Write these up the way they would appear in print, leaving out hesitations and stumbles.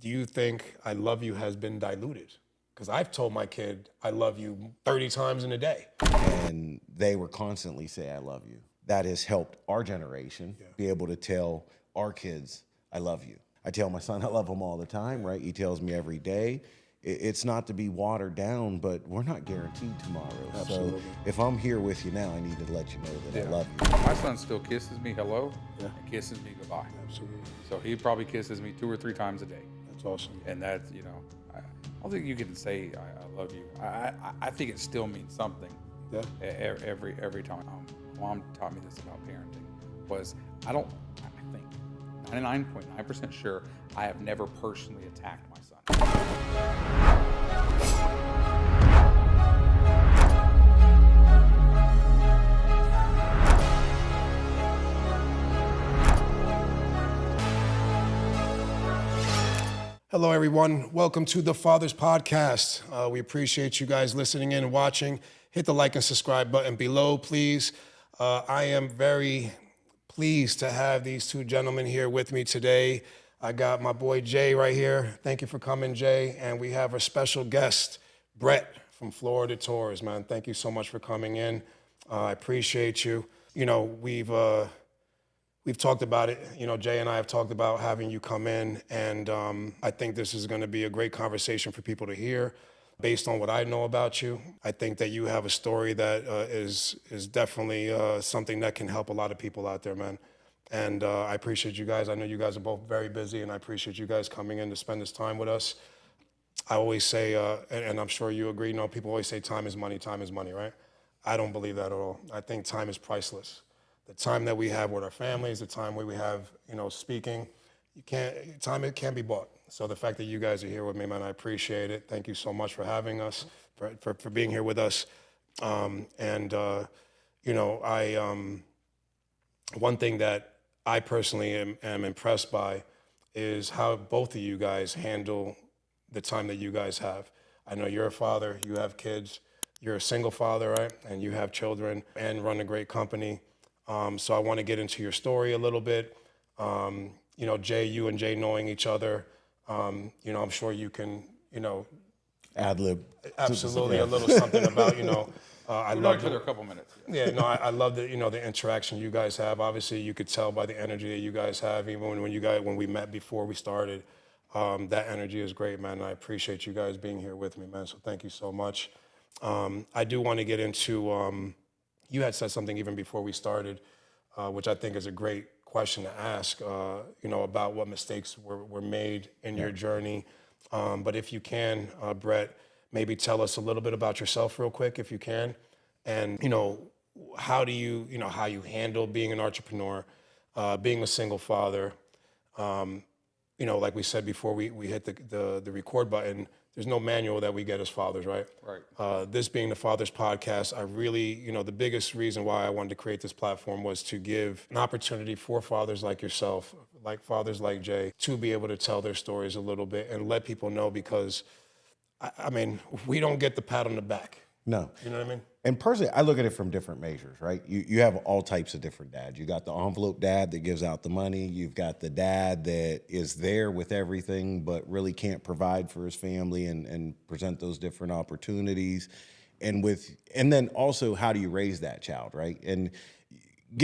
do you think I love you has been diluted? Because I've told my kid I love you 30 times in a day. And they were constantly say, I love you. That has helped our generation be able to tell our kids, I love you. I tell my son I love him all the time, right? He tells me every day. It's not to be watered down, but we're not guaranteed tomorrow. Absolutely. So if I'm here with you now, I need to let you know that I love you. My son still kisses me hello and kisses me goodbye. Absolutely. So he probably kisses me 2 or 3 times a day. That's awesome. And that's, I don't think you can say I love you. I think it still means something. Yeah. Every time. Mom taught me this about parenting was I think 99.9% sure I have never personally attacked my son. Hello, everyone. Welcome to the Fathers Podcast. We appreciate you guys listening in and watching. Hit the like and subscribe button below, please. I am very pleased to have these two gentlemen here with me today. I got my boy Jay right here. Thank you for coming, Jay. And we have a special guest, Bret from Florida Tours, man. Thank you so much for coming in. I appreciate you. We've talked about it, Jay and I have talked about having you come in, and I think this is going to be a great conversation for people to hear. Based on what I know about you, I think that you have a story that is definitely something that can help a lot of people out there, man. And I appreciate you guys. I know you guys are both very busy, and I appreciate you guys coming in to spend this time with us. I always say, and I'm sure you agree, people always say time is money, right? I don't believe that at all. I think time is priceless. The time that we have with our families, the time where we have, speaking, time it can't be bought. So the fact that you guys are here with me, man, I appreciate it. Thank you so much for having us, for being here with us. One thing that I personally am impressed by is how both of you guys handle the time that you guys have. I know you're a father, you have kids, you're a single father, right? And you have children and run a great company. So I want to get into your story a little bit. Jay, you and Jay knowing each other, I'm sure you can, Ad-lib. Absolutely, a little something about, I We've known love each other a couple minutes. I love the, the interaction you guys have. Obviously, you could tell by the energy that you guys have, even when we met before we started. That energy is great, man. I appreciate you guys being here with me, man. So thank you so much. I do want to get into. You had said something even before we started, which I think is a great question to ask, about what mistakes were made in your journey. But if you can, Bret, maybe tell us a little bit about yourself real quick, if you can. And, how do you, how you handle being an entrepreneur, being a single father. Like we said before we hit the record button, there's no manual that we get as fathers, right? Right. This being the Fathers Podcast, I really, the biggest reason why I wanted to create this platform was to give an opportunity for fathers like yourself, like fathers like Jay, to be able to tell their stories a little bit and let people know, because, we don't get the pat on the back. No. You know what I mean? And personally, I look at it from different measures, right? You have all types of different dads. You got the envelope dad that gives out the money. You've got the dad that is there with everything, but really can't provide for his family and present those different opportunities. And then also, how do you raise that child, right? And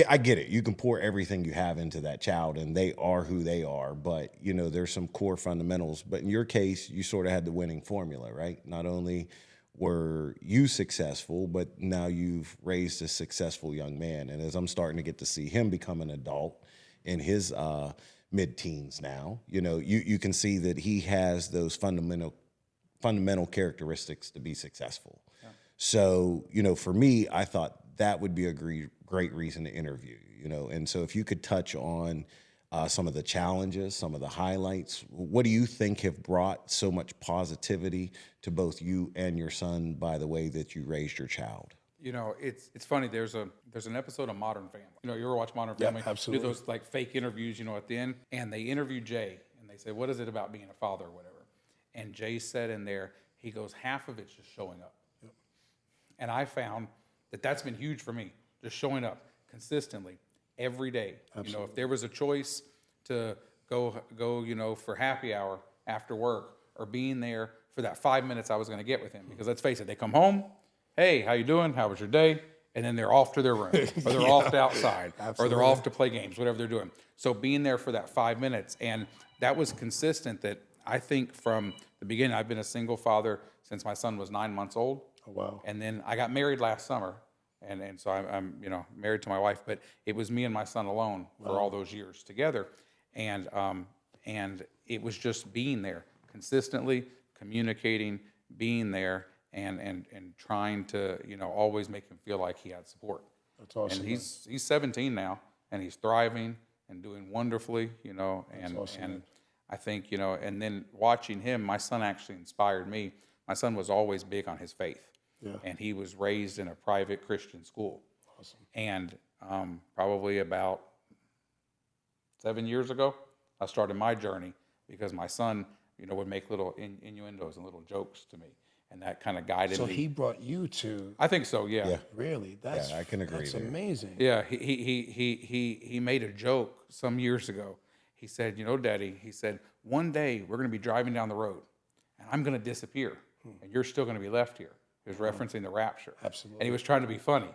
I get it. You can pour everything you have into that child, and they are who they are. But, there's some core fundamentals. But in your case, you sort of had the winning formula, right? Not only were you successful, but now you've raised a successful young man. And as I'm starting to get to see him become an adult in his mid-teens now, you can see that he has those fundamental characteristics to be successful. Yeah. So, for me, I thought that would be a great reason to interview, and so if you could touch on some of the challenges, some of the highlights. What do you think have brought so much positivity to both you and your son by the way that you raised your child? It's funny. There's an episode of Modern Family. You ever watch Modern Family? Yeah, absolutely. Do those like fake interviews, at the end, and they interview Jay, and they say, "What is it about being a father or whatever?" And Jay said in there, he goes, "Half of it's just showing up." Yep. And I found that that's been huge for me, just showing up consistently. Every day. Absolutely. If there was a choice to go, for happy hour, after work, or being there for that 5 minutes I was going to get with him. Because let's face it, they come home, hey, how you doing? How was your day? And then they're off to their room, or they're off to outside, or they're off to play games, whatever they're doing. So being there for that 5 minutes, and that was consistent. That I think from the beginning, I've been a single father since my son was 9 months old. Oh, wow. And then I got married last summer, and so I'm married to my wife, but it was me and my son alone for all those years together, and it was just being there consistently, communicating, being there, and trying to always make him feel like he had support. That's awesome. And he's 17 now, and he's thriving and doing wonderfully, and awesome, and man. I think and then watching him, my son actually inspired me. My son was always big on his faith. Yeah. And he was raised in a private Christian school. Awesome. And probably about 7 years ago, I started my journey because my son, would make little innuendos and little jokes to me, and that kind of guided So me. he brought you to, I think so, yeah. Yeah. really? That's, I can agree That's there. amazing. Yeah, he made a joke some years ago. He said, Daddy, he said, one day we're going to be driving down the road, and I'm going to disappear, and you're still going to be left here. He was referencing the rapture. Absolutely. And he was trying to be funny.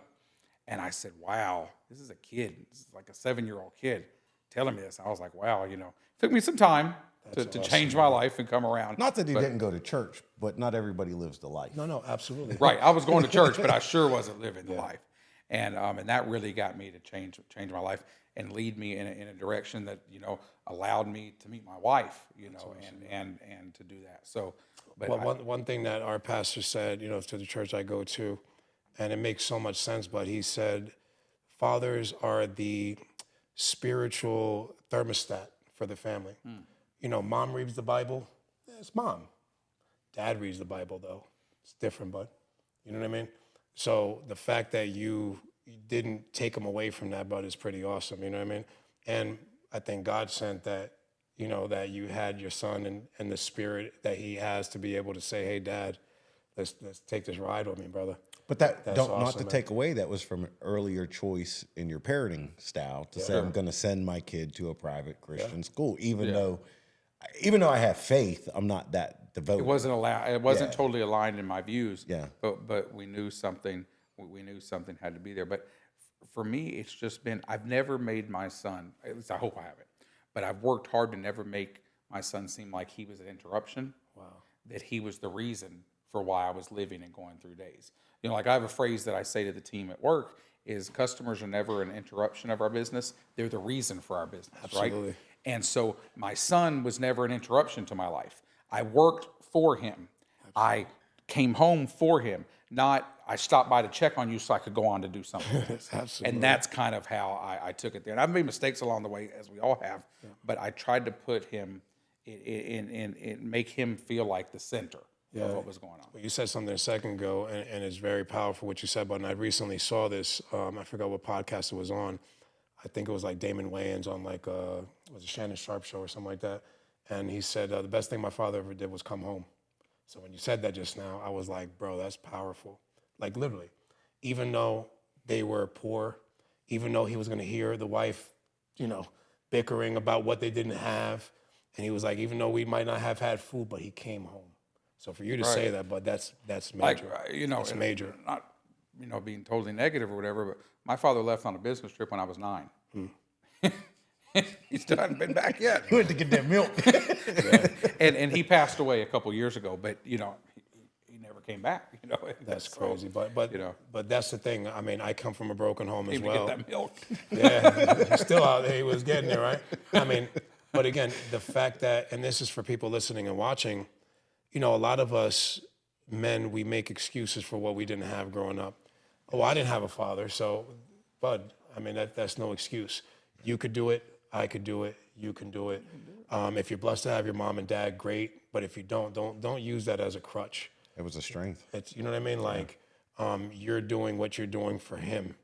And I said, wow, this is a kid. This is like a 7-year-old kid telling me this. I was like, wow, it took me some time to change my life and come around. Not that he didn't go to church, but not everybody lives the life. No, absolutely. Right. I was going to church, but I sure wasn't living the life. And that really got me to change my life and lead me in a direction that, allowed me to meet my wife, and to do that. So, but Well, one thing that our pastor said, to the church I go to, and it makes so much sense, but he said, fathers are the spiritual thermostat for the family. Mom reads the Bible, it's mom. Dad reads the Bible, though. It's different, bud. You know what I mean? So the fact that you didn't take him away from that, bud, is pretty awesome. You know what I mean? And I think God sent that, that you had your son and the spirit that he has to be able to say, hey, Dad, let's take this ride with me, brother. But that That's not awesome, to man. take away, that was from an earlier choice in your parenting style to say I'm going to send my kid to a private Christian school, even though I have faith, I'm not that devoted. it wasn't allowed. It wasn't totally aligned in my views. Yeah. But we knew something. We knew something had to be there. But for me, it's just been. I've never made my son. At least I hope I haven't. But I've worked hard to never make my son seem like he was an interruption. Wow. That he was the reason for why I was living and going through days. Like I have a phrase that I say to the team at work is customers are never an interruption of our business. They're the reason for our business, Absolutely. right? And so my son was never an interruption to my life. I worked for him. I came home for him. Not I stopped by to check on you so I could go on to do something else. Absolutely. And that's kind of how I took it there. And I've made mistakes along the way, as we all have, but I tried to put him in make him feel like the center of what was going on. Well, you said something a second ago, and it's very powerful what you said, but I recently saw this. I forgot what podcast it was on. I think it was like Damon Wayans on was it Shannon Sharp show or something like that. And he said, the best thing my father ever did was come home. So when you said that just now, I was like, bro, that's powerful. Like literally, even though they were poor, even though he was going to hear the wife, bickering about what they didn't have. And he was like, even though we might not have had food, but he came home. So for you to say that, but that's major. It's major. Not, being totally negative or whatever, but my father left on a business trip when I was 9. He still hadn't been back yet. He went to get that milk. And he passed away a couple years ago, but he never came back. That's crazy, but that's the thing. I mean, I come from a broken home as Even well. get that milk. Yeah, he's still out there. He was getting there, right? I mean, but again, the fact that, and this is for people listening and watching, a lot of us men, we make excuses for what we didn't have growing up. Oh, I didn't have a father, so, bud, I mean, that's no excuse. You could do it. I could do it. You can do it. If you're blessed to have your mom and dad, great. But if you don't use that as a crutch. It was a strength. It's, you know what I mean? Like, you're doing what you're doing for him.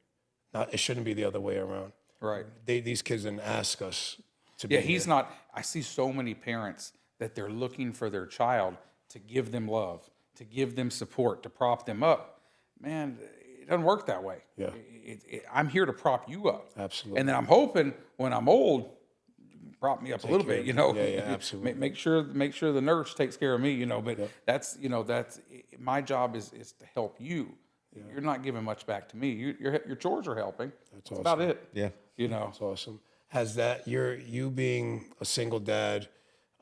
It shouldn't be the other way around. Right. These kids didn't ask us to be Yeah, he's here. not. I see so many parents that they're looking for their child to give them love, to give them support, to prop them up. Man, it doesn't work that way. Yeah. I'm here to prop you up. Absolutely. And then I'm hoping when I'm old, prop me up a little bit, you know. Yeah, absolutely. Make sure the nurse takes care of me, you know. But that's my job is to help you. You're not giving much back to me. Your chores are helping. That's awesome. about it. Yeah. You know. That's awesome. Has that you being a single dad,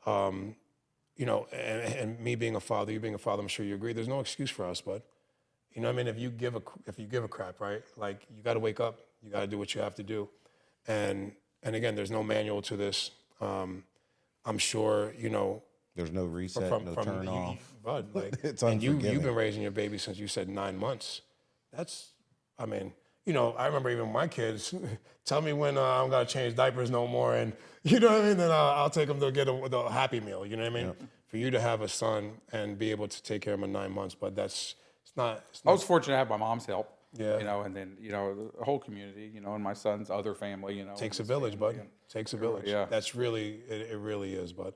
you know, and me being a father, you being a father, I'm sure you agree. There's no excuse for us, bud. You know what I mean? If you give a crap, right? Like you got to wake up. You got to do what you have to do. And again, there's no manual to this. I'm sure, you know. There's no reset, no turn off. Bud, like, It's and unforgiving. you've been raising your baby since you said 9 months. That's, I mean, you know, I remember even my kids tell me when I'm gonna change diapers no more, and you know what I mean. Then I'll take them to get the Happy Meal. You know what I mean? For you to have a son and be able to take care of him in 9 months, but it's not. I was fortunate to have my mom's help. Yeah. You know, and then, you know, the whole community, you know, and my son's other family, you know. Takes a village, bud. Takes a village. Yeah. That's really, it really is, bud.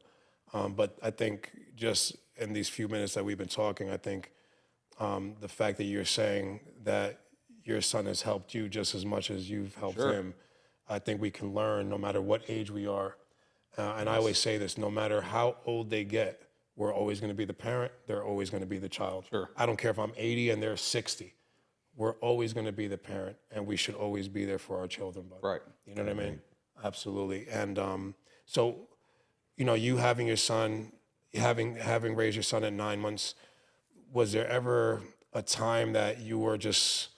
But I think just in these few minutes that we've been talking, I think the fact that you're saying that your son has helped you just as much as you've helped him, I think we can learn no matter what age we are. And I always say this, no matter how old they get, we're always going to be the parent. They're always going to be the child. Sure. I don't care if I'm 80 and they're 60. We're always going to be the parent, and we should always be there for our children. Bud. Right. You know what I mean? Absolutely. And so, you know, you having your son, having raised your son at 9 months, was there ever a time that you were just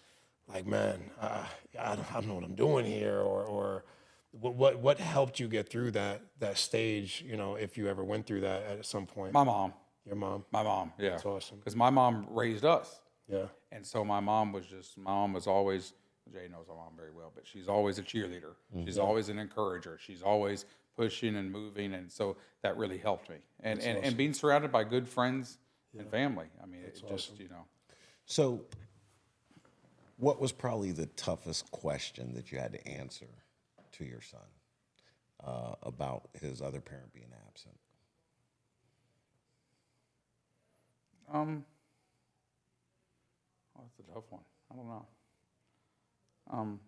like, man, I don't know what I'm doing here, or what helped you get through that stage? You know, if you ever went through that at some point. My mom. Your mom. My mom. Yeah. That's awesome. Because my mom raised us. Yeah. And so my mom was always, Jay knows my mom very well, but she's always a cheerleader. She's always an encourager. She's always pushing and moving. And so that really helped me. And being surrounded by good friends and family. I mean, it's just, you know. So what was probably the toughest question that you had to answer to your son about his other parent being absent? That's a tough one. I don't know.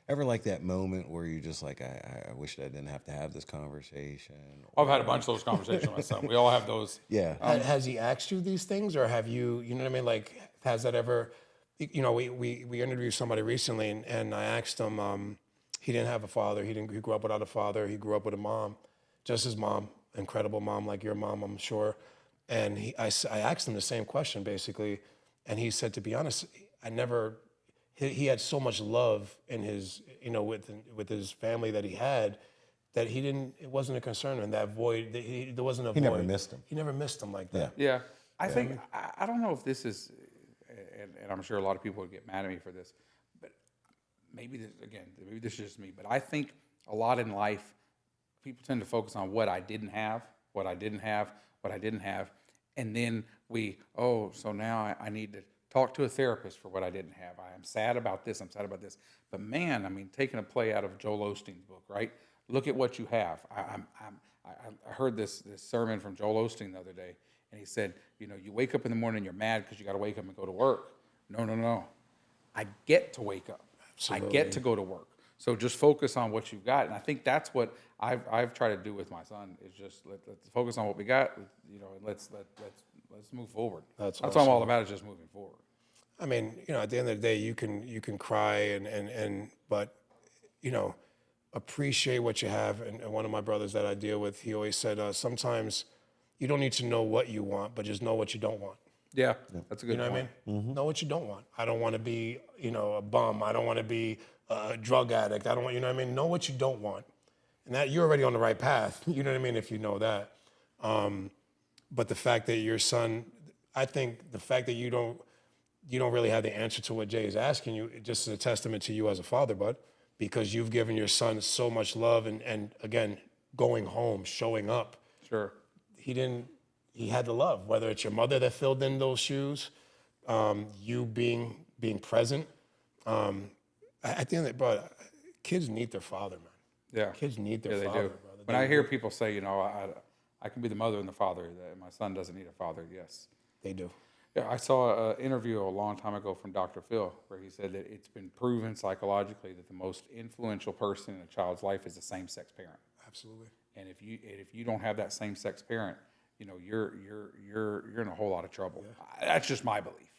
Ever like that moment where you're just like, I wish I didn't have to have this conversation? I've had a bunch of those conversations with my son. We all have those. Yeah. Has he asked you these things, or have you, you know what I mean? Like, has that ever, you know, we interviewed somebody recently, and I asked him, he didn't have a father. He grew up without a father. He grew up with a mom, just his mom, incredible mom, like your mom, I'm sure. And I asked him the same question, basically. And he said, to be honest, he had so much love in his, you know, with his family that he had, that it wasn't a concern. And that void, there wasn't a void. He never missed him. He never missed him like that. Yeah. I think, I don't know if this is, and I'm sure a lot of people would get mad at me for this, but maybe this is just me, but I think a lot in life, people tend to focus on what I didn't have, and then so now I need to talk to a therapist for what I didn't have. I am sad about this, But man, I mean, taking a play out of Joel Osteen's book, right? Look at what you have. I heard this sermon from Joel Osteen the other day, and he said, you know, you wake up in the morning and you're mad because you got to wake up and go to work. No. I get to wake up. Absolutely. I get to go to work. So just focus on what you've got. And I think that's what I've tried to do with my son, is just let's focus on what we got, you know, and let's move forward. That's awesome. what I'm all about, is just moving forward. I mean, you know, at the end of the day, you can cry but, you know, appreciate what you have. And one of my brothers that I deal with, he always said, sometimes you don't need to know what you want, but just know what you don't want. Yeah, that's a good point. You know what I mean? Mm-hmm. Know what you don't want. I don't want to be, you know, a bum. I don't want to be a drug addict. I don't want, you know what I mean? Know what you don't want. And that you're already on the right path. You know what I mean? If you know that. But the fact that your son, I think the fact that you don't really have the answer to what Jay is asking you, it just is a testament to you as a father, bud, because you've given your son so much love and again, going home, showing up. Sure. He had the love, whether it's your mother that filled in those shoes, you being present. At the end of it, bro, kids need their father, man. Yeah. Kids need their father, father, brother. brother. When I hear people say, you know, I can be the mother and the father, that my son doesn't need a father, yes. They do. Yeah, I saw an interview a long time ago from Dr. Phil, where he said that it's been proven psychologically that the most influential person in a child's life is the same-sex parent. Absolutely. And if you don't have that same sex parent, you know, you're in a whole lot of trouble. That's just my belief.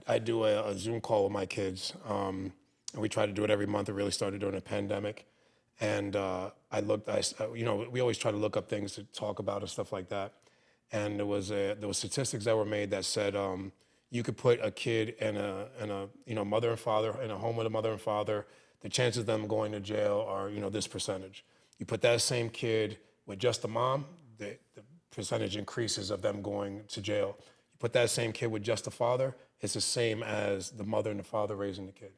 I do a Zoom call with my kids, and we try to do it every month. It really started during the pandemic, and you know, we always try to look up things to talk about and stuff like that. And there was statistics that were made that said you could put a kid and a you know, mother and father in a home with a mother and father. The chances of them going to jail are, you know, this percentage. You put that same kid with just a mom, the percentage increases of them going to jail. You put that same kid with just a father, it's the same as the mother and the father raising the kid.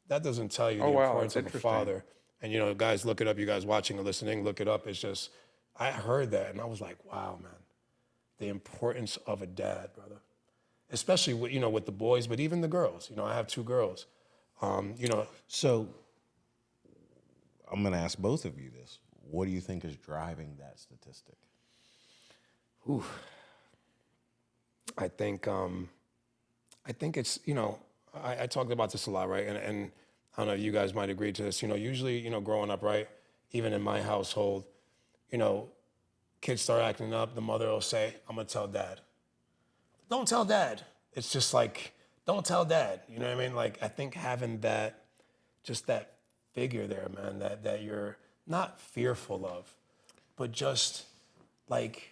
That doesn't tell you the wow, importance that's of a interesting. father. And, you know, guys, look it up. You guys watching or listening, look it up. It's just, I heard that and I was like, wow, man, the importance of a dad, brother. Especially with, you know, with the boys, but even the girls. You know, I have 2 girls. You know, So I'm going to ask both of you this. What do you think is driving that statistic? I think it's, you know, I talked about this a lot, right? And I don't know, you guys might agree to this. You know, usually, you know, growing up, right, even in my household, you know, kids start acting up, the mother will say, I'm gonna tell dad. Don't tell dad. It's just like, don't tell dad. You know what I mean? Like, I think having that, just that figure there, man, that you're not fearful of, but just like,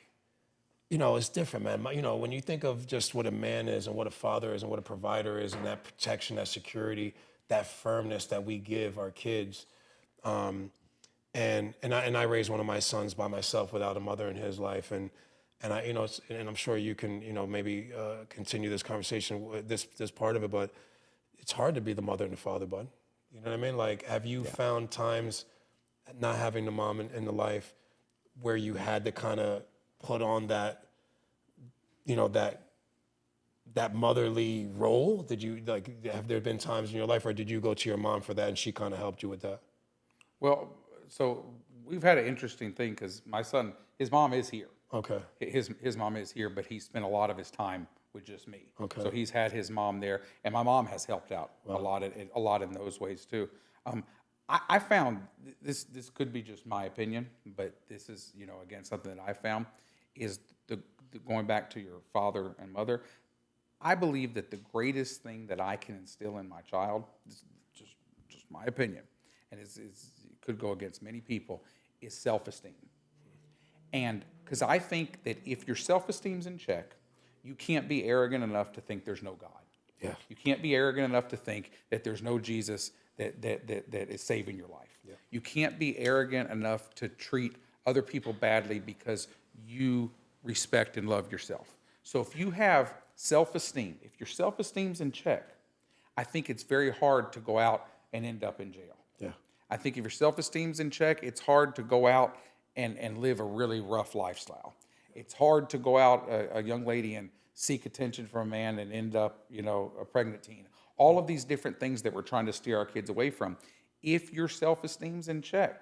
you know, it's different, man. You know, when you think of just what a man is and what a father is and what a provider is and that protection, that security, that firmness that we give our kids. And I raised one of my sons by myself without a mother in his life. And I, you know, and I'm sure you can, you know, maybe continue this conversation, this part of it, but it's hard to be the mother and the father, bud. You know what I mean? Like, have you found times not having the mom in the life where you had to kind of put on that, you know, that motherly role? Did you, like, have there been times in your life, or did you go to your mom for that and she kind of helped you with that? Well, so we've had an interesting thing because my son, his mom is here. Okay. His mom is here, but he spent a lot of his time with just me. Okay. So he's had his mom there, and my mom has helped out a lot in those ways too. I found this could be just my opinion, but this is, you know, again, something that I found is the going back to your father and mother. I believe that the greatest thing that I can instill in my child, this is just my opinion, and it could go against many people, is self-esteem. And because I think that if your self-esteem's in check, you can't be arrogant enough to think there's no God. Yeah. You can't be arrogant enough to think that there's no Jesus that is saving your life. Yeah. You can't be arrogant enough to treat other people badly because you respect and love yourself. So if you have self-esteem, if your self-esteem's in check, I think it's very hard to go out and end up in jail. Yeah. I think if your self-esteem's in check, it's hard to go out and live a really rough lifestyle. It's hard to go out, a young lady, and seek attention from a man and end up, you know, a pregnant teen. All of these different things that we're trying to steer our kids away from. If your self-esteem's in check,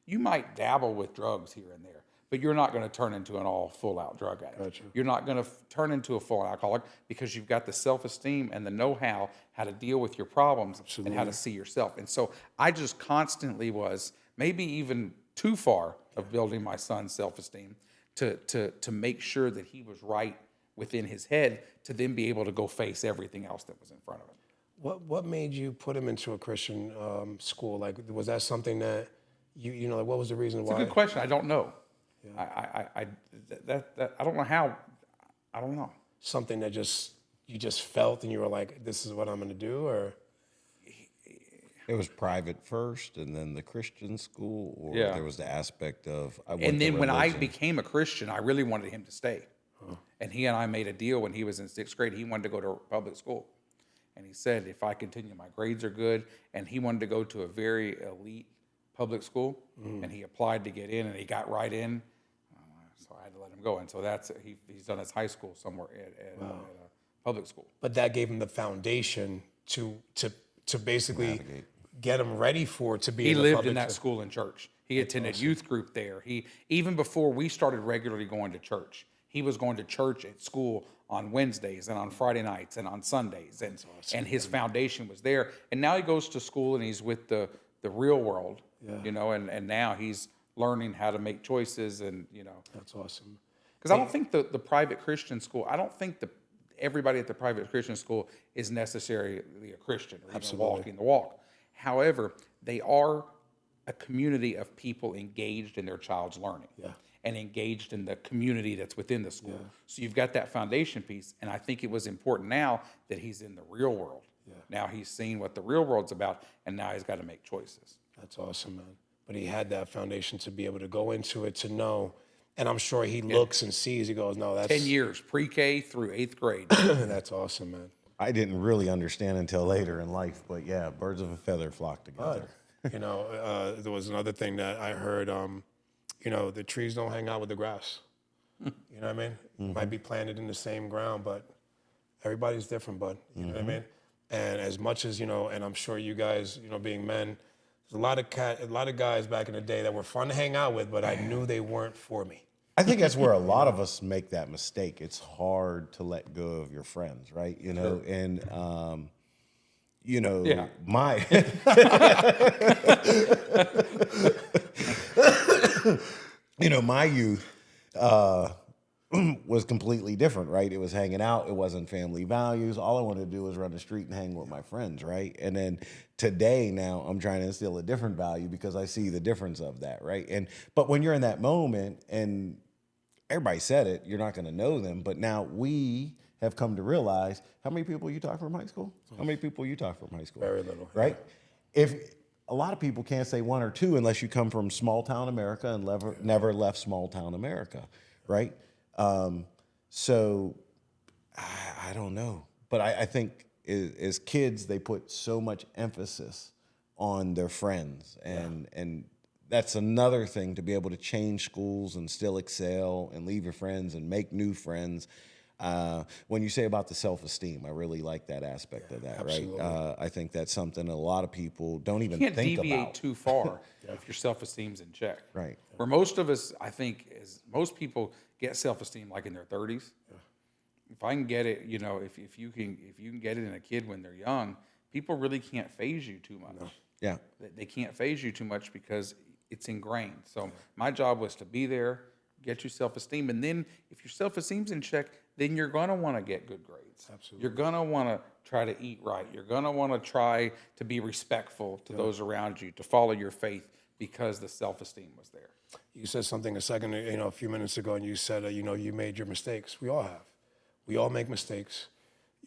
you might dabble with drugs here and there, but you're not going to turn into an all full-out drug addict. Gotcha. You're not going to turn into a full alcoholic because you've got the self-esteem and the know-how how to deal with your problems and how to see yourself. And so I just constantly was, maybe even too far of building my son's self-esteem to make sure that he was right within his head to then be able to go face everything else that was in front of him. What made you put him into a Christian school? Like, was that something that you know, like, what was the reason why? It's a good question. I don't know. Yeah. I don't know how. I don't know. Something that you just felt and you were like, this is what I'm going to do, or? It was private first, and then the Christian school, or Yeah. there was the aspect of. And then when I became a Christian, I really wanted him to stay. And he and I made a deal when he was in 6th grade. He wanted to go to public school. And he said, if I continue, my grades are good. And he wanted to go to a very elite public school. And he applied to get in, and he got right in. So I had to let him go. And so he's done his high school somewhere at a public school. But that gave him the foundation to basically Navigate. get him ready to be. He in the lived public in that school and church. He attended youth group there. Even before we started regularly going to church, he was going to church at school on Wednesdays and on Friday nights and on Sundays. And his foundation was there. And now he goes to school and he's with the real world, you know, and now he's learning how to make choices, and That's awesome. because I don't think the private Christian school, I don't think everybody at the private Christian school is necessarily a Christian or even walking the walk. However, they are a community of people engaged in their child's learning and engaged in the community that's within the school. So you've got that foundation piece, and I think it was important now that he's in the real world. Now he's seen what the real world's about, and now he's got to make choices. That's awesome, man. But he had that foundation to be able to go into it, to know. And I'm sure he looks and sees, he goes, no, that's 10 years, pre-K through 8th grade. That's awesome, man. I didn't really understand until later in life, but yeah, birds of a feather flock together. There was another thing that I heard, the trees don't hang out with the grass. You know what I mean? Might be planted in the same ground, but everybody's different, bud. You know what I mean? And as much as, and I'm sure you guys, being men, there's a lot of guys back in the day that were fun to hang out with, but I knew they weren't for me. I think that's where a lot of us make that mistake. It's hard to let go of your friends, right? And my my youth was completely different, right? It was hanging out. It wasn't family values. All I wanted to do was run the street and hang with my friends, right? And then today, now I'm trying to instill a different value because I see the difference of that, right? But when you're in that moment, and everybody said it, you're not going to know them. But now we have come to realize, how many people you talk from high school? How many people you talk from high school? Very little, right? If a lot of people can't say one or two unless you come from small town America and never left small town America, right? So I don't know, but I think as kids, they put so much emphasis on their friends, and that's another thing, to be able to change schools and still excel and leave your friends and make new friends. When you say about the self-esteem, I really like that aspect of that, absolutely. right? I think that's something a lot of people don't even Can't think deviate about. too far if your self-esteem's in check. Right. Where most of us, I think, is most people get self-esteem like in their 30s. If I can get it, if you can get it in a kid when they're young, people really can't phase you too much. Yeah. They can't phase you too much because it's ingrained. So my job was to be there, get your self-esteem, and then if your self-esteem's in check, then you're going to want to get good grades. Absolutely. You're going to want to try to eat right. You're going to want to try to be respectful to those around you, to follow your faith, because the self-esteem was there. You said something a few minutes ago, and you said, you made your mistakes. We all have. We all make mistakes.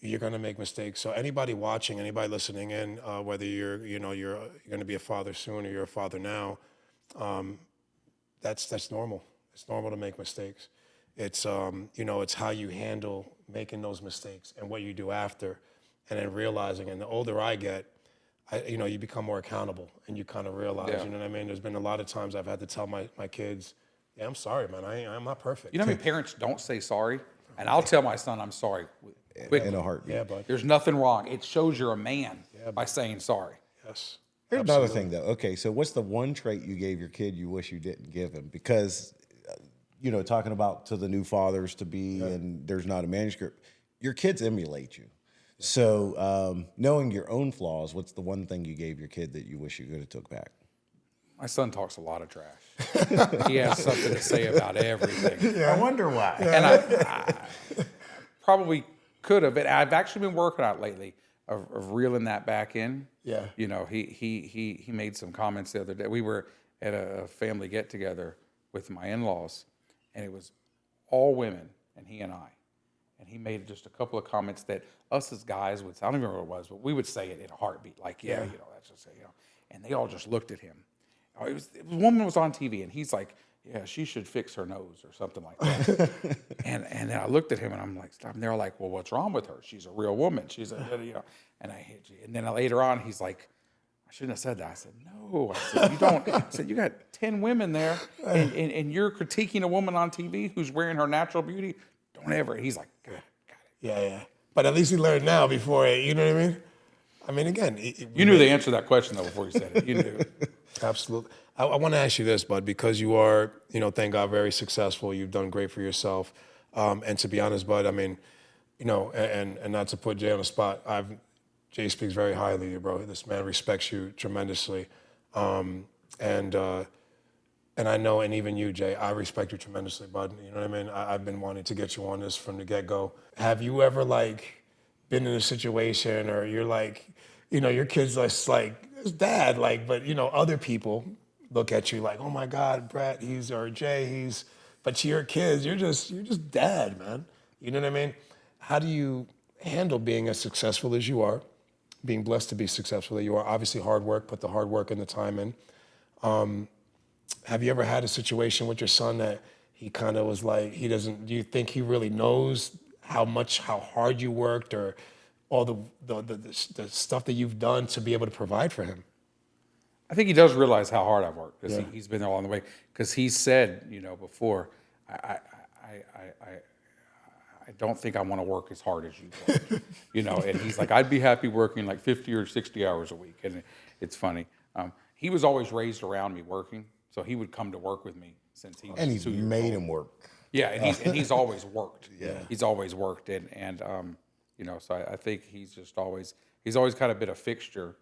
You're going to make mistakes. So anybody watching, anybody listening in, whether you're going to be a father soon or you're a father now, that's normal. It's normal to make mistakes. It's it's how you handle making those mistakes and what you do after, and then realizing. And the older I get, you become more accountable, and you kind of realize, you know what I mean? There's been a lot of times I've had to tell my kids, yeah, I'm sorry, man. I'm not perfect. You know how many parents don't say sorry? And I'll tell my son I'm sorry quickly. In a heartbeat. Yeah, bud. There's nothing wrong. It shows you're a man by saying sorry. Yes. Here's another thing, though. Okay, so what's the one trait you gave your kid you wish you didn't give him? Because, talking about to the new fathers to be, and there's not a manuscript, your kids emulate you. So knowing your own flaws, what's the one thing you gave your kid that you wish you could have took back? My son talks a lot of trash. He has something to say about everything. I wonder why. And I probably could have, but I've actually been working on it lately of reeling that back in. Yeah. He made some comments the other day. We were at a family get together with my in-laws, and it was all women, and he and I. And he made just a couple of comments that us as guys would, I don't even remember what it was, but we would say it in a heartbeat, like, that's just, and they all just looked at him. A woman was on TV, and he's like, yeah, she should fix her nose or something like that. and then I looked at him, and I'm like, stop. And they're like, well, what's wrong with her? She's a real woman. She's a, and I hit you. And then later on, he's like, I shouldn't have said that. I said, no. I said, you don't. I said, you got 10 women there, and you're critiquing a woman on TV who's wearing her natural beauty. Don't ever. He's like, good, got it. Yeah. But at least he learned now before, you know what I mean? I mean, again. You knew the answer to that question, though, before you said it. You knew. Absolutely. I want to ask you this, bud, because you are, thank God, very successful. You've done great for yourself. And to be honest, bud, I mean, and not to put Jay on the spot, Jay speaks very highly of you, bro. This man respects you tremendously. And and I know, and even you, Jay, I respect you tremendously, bud. You know what I mean? I've been wanting to get you on this from the get-go. Have you ever like been in a situation, or you're like, you know, your kid's just like, it's dad, like, but you know, other people look at you like, oh my God, Brett, or Jay, but to your kids, you're just dad, man. You know what I mean? How do you handle being as successful as you are, being blessed to be successful that you are? Obviously, hard work, put the hard work and the time in. Have you ever had a situation with your son that he kind of was like, do you think he really knows how hard you worked, or all the stuff that you've done to be able to provide for him? I think he does realize how hard I've worked, because Yeah. he's been there along the way. Because he said, you know, before, I don't think I want to work as hard as you work. You know, and he's like, I'd be happy working like 50 or 60 hours a week. And it's funny. He was always raised around me working, so he would come to work with me since he was And he's 2 years made old. him work. Yeah, and he's always worked. Yeah. He's always worked, and you know, so I think he's always kind of been a fixture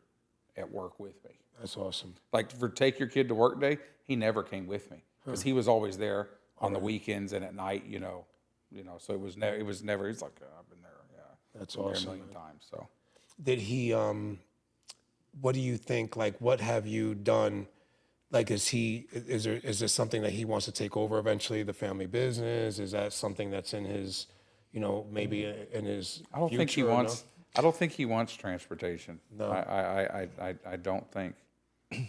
at work with me. That's awesome. Like for take your kid to work day, he never came with me because he was always there on the weekends and at night. You know. So it was never. He's like, I've been there. Yeah, That's been there awesome, a million man. times. So Did he? What do you think? Like, what have you done? Like, is there something that he wants to take over eventually, the family business? Is that something that's in his, you know, maybe in his I don't think he future, or no? wants. I don't think he wants transportation. No. I don't think.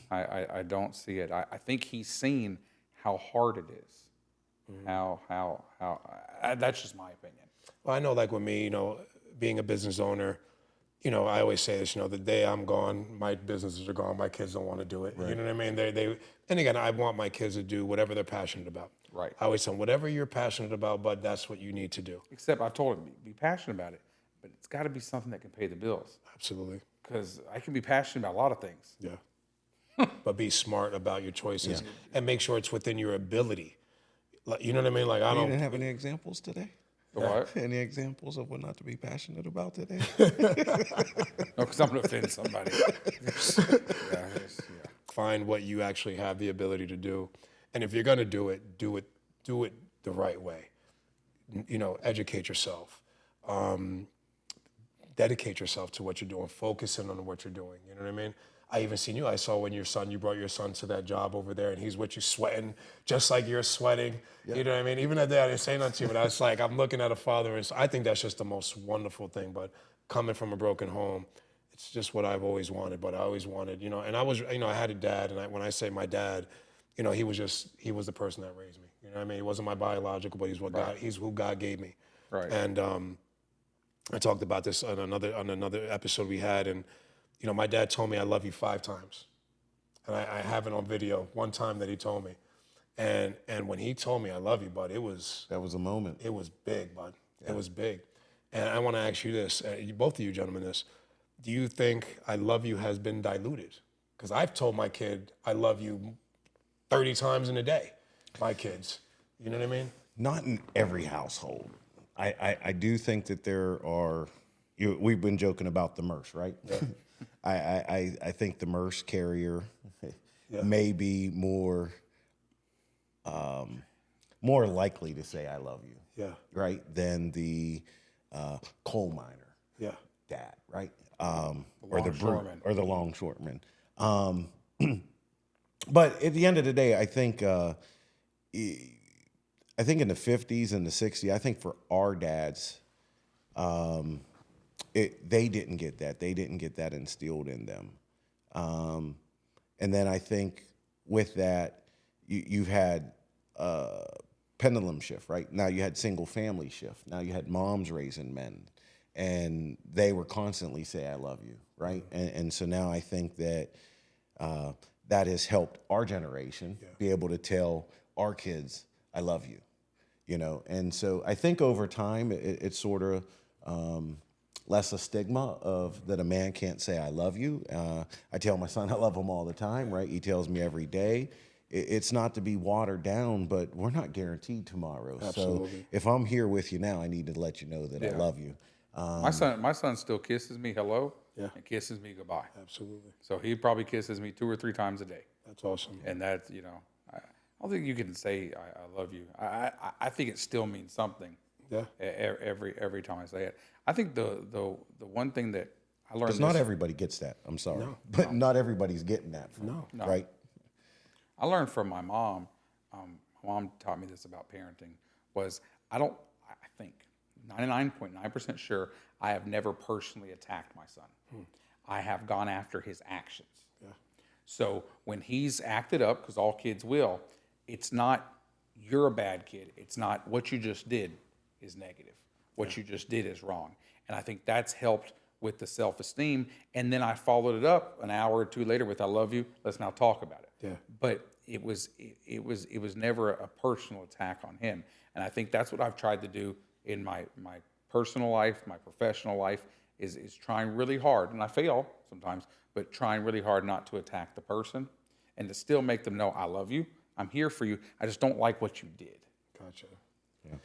I don't see it. I think he's seen how hard it is. That's just my opinion. Well, I know, like with me, you know, being a business owner, you know, I always say this, you know, the day I'm gone, my businesses are gone. My kids don't want to do it. You know what I mean? And again, I want my kids to do whatever they're passionate about. Right. I always tell them, whatever you're passionate about, bud, that's what you need to do. Except I've told him, be passionate about it, but it's got to be something that can pay the bills. Absolutely. Because I can be passionate about a lot of things. Yeah. But be smart about your choices and make sure it's within your ability. Like, you know what I mean? Like, I You don't. didn't have any examples today? The what? Any examples of what not to be passionate about today? No, because I'm going to offend somebody. Yeah. Find what you actually have the ability to do, and if you're going to do it the right way. You know, educate yourself, dedicate yourself to what you're doing, focus in on what you're doing. You know what I mean? I even seen you. I saw when you brought your son to that job over there, and he's with you sweating just like you're sweating. Yeah. You know what I mean? Even that day, I didn't say nothing to you, but I was like, I'm looking at a father, and I think that's just the most wonderful thing. But coming from a broken home, it's just what I've always wanted. But I always wanted, you know, and I had a dad, and when I say my dad, you know, he was the person that raised me. You know what I mean? He wasn't my biological, but he's who God gave me. Right. And I talked about this on another episode we had, and you know, my dad told me I love you 5 times, and I have it on video. One time that he told me, and when he told me I love you, bud, that was a moment. It was big, bud. Yeah. It was big. And I want to ask you this, both of you gentlemen, this: do you think I love you has been diluted? Because I've told my kid I love you 30 times in a day. My kids, you know what I mean? Not in every household. I do think that there are. We've been joking about the MERS, right? Yeah. I think the MERS carrier may be more likely to say I love you. Yeah. Right, than the coal miner. Yeah. Dad, right? Or the longshoreman. But at the end of the day, I think in the 50s and the 60s, I think for our dads, they didn't get that. They didn't get that instilled in them. And then I think with that, you've had pendulum shift, right? Now you had single family shift. Now you had moms raising men, and they were constantly say, I love you, right? And so now I think that that has helped our generation be able to tell our kids, I love you, you know? And so I think over time, it's sort of less a stigma of that a man can't say I love you. I tell my son I love him all the time, right? He tells me every day. It's not to be watered down, but we're not guaranteed tomorrow. Absolutely. So if I'm here with you now, I need to let you know that I love you. My son still kisses me hello and kisses me goodbye. Absolutely. So he probably kisses me 2 or 3 times a day. That's awesome. And that's, you know, don't think you can say I love you. I think it still means something. Yeah. Every time I say it, I think the one thing that I learned. Because not everybody gets that. I'm sorry, but not everybody's getting that. No. Right? I learned from my mom. My mom taught me this about parenting. Was I think 99.9% sure I have never personally attacked my son. I have gone after his actions. Yeah. So when he's acted up, because all kids will, it's not you're a bad kid. It's not what you just did is negative. What you just did is wrong. And I think that's helped with the self-esteem. And then I followed it up an hour or two later with "I love you. Let's now talk about it." Yeah. But it was never a personal attack on him. And I think that's what I've tried to do in my personal life, my professional life, is trying really hard, and I fail sometimes, but trying really hard not to attack the person and to still make them know I love you, I'm here for you, I just don't like what you did. Gotcha. Yeah.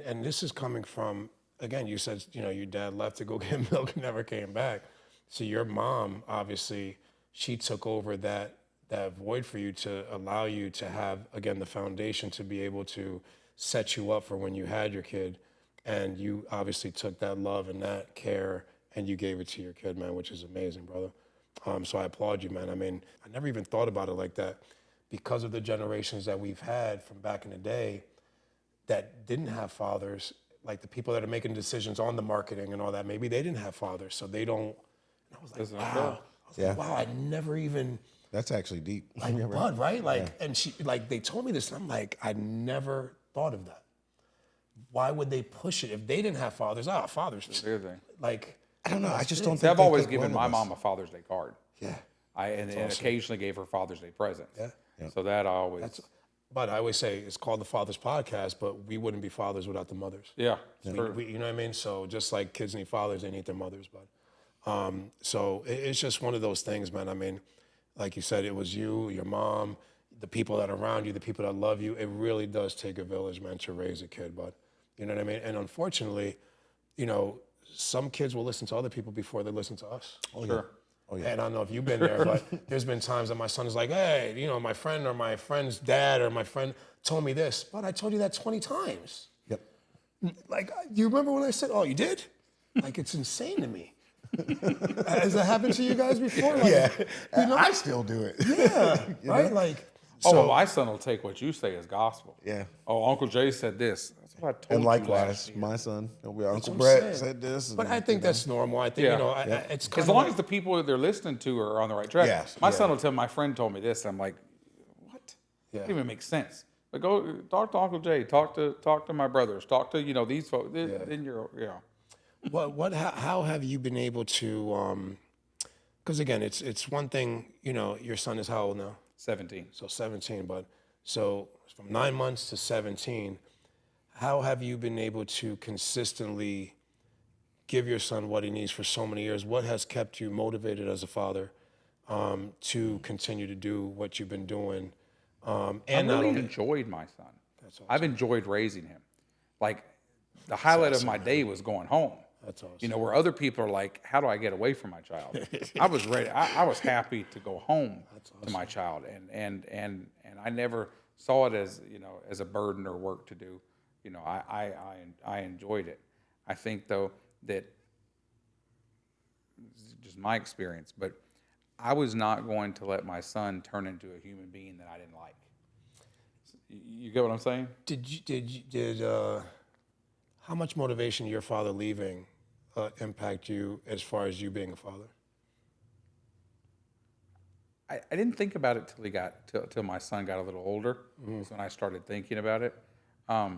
And this is coming from, again, you said, your dad left to go get milk and never came back. So your mom, obviously, she took over that void for you to allow you to have, again, the foundation to be able to set you up for when you had your kid. And you obviously took that love and that care and you gave it to your kid, man, which is amazing, brother. So I applaud you, man. I mean, I never even thought about it like that because of the generations that we've had from back in the day that didn't have fathers, like the people that are making decisions on the marketing and all that, maybe they didn't have fathers, so they don't. And I was like, wow. Wow, I never even. That's actually deep. Like, Bud, right? Like, and she, like, they told me this, and I'm like, I never thought of that. Why would they push it if they didn't have fathers? Fathers. That's the other thing. Like, I don't know. I just don't See, think I've they always think given well my of mom us. a Father's Day card. Yeah. And occasionally gave her Father's Day presents. Yeah. So that I always. But I always say it's called the Father's Podcast, but we wouldn't be fathers without the mothers. Yeah. You know what I mean? So just like kids need fathers, they need their mothers. But so it's just one of those things, man. I mean, like you said, it was you, your mom, the people that are around you, the people that love you. It really does take a village, man, to raise a kid. But you know what I mean? And unfortunately, some kids will listen to other people before they listen to us. Sure. And I don't know if you've been there, but there's been times that my son is like, hey, my friend or my friend's dad or my friend told me this, but I told you that 20 times. Yep. Like, you remember when I said, oh, you did? Like, it's insane to me. Has that happened to you guys before? Like, Yeah. I still do it. Yeah. Right? Like, Well, my son will take what you say as gospel. Yeah. Oh, Uncle Jay said this. That's what I told And you likewise, last year. my son, Uncle what I'm Brett saying. said this. But I think that's normal. I think, it's kind As of long like, as the people they're listening to are on the right track. Yes, My yeah. son will tell my friend told me this. I'm like, what? Yeah. That doesn't even make sense. But go talk to Uncle Jay. Talk to my brothers. Talk to these folks. Then you're how have you been able to? Because again, it's one thing. Your son is how old now? 17. So 17. But so from 9 months to 17, how have you been able to consistently give your son what he needs for so many years? What has kept you motivated as a father to continue to do what you've been doing? And I not really only enjoyed my son. That's awesome. I've enjoyed raising him. Like the highlight of my day was going home. That's awesome. Where other people are like, how do I get away from my child? I was ready. I was happy to go home to my child, and I never saw it as as a burden or work to do. I enjoyed it. I think though that this is just my experience, but I was not going to let my son turn into a human being that I didn't like. You get what I'm saying? Did how much motivation your father leaving impact you as far as you being a father? I didn't think about it till my son got a little older. That's when I started thinking about it. I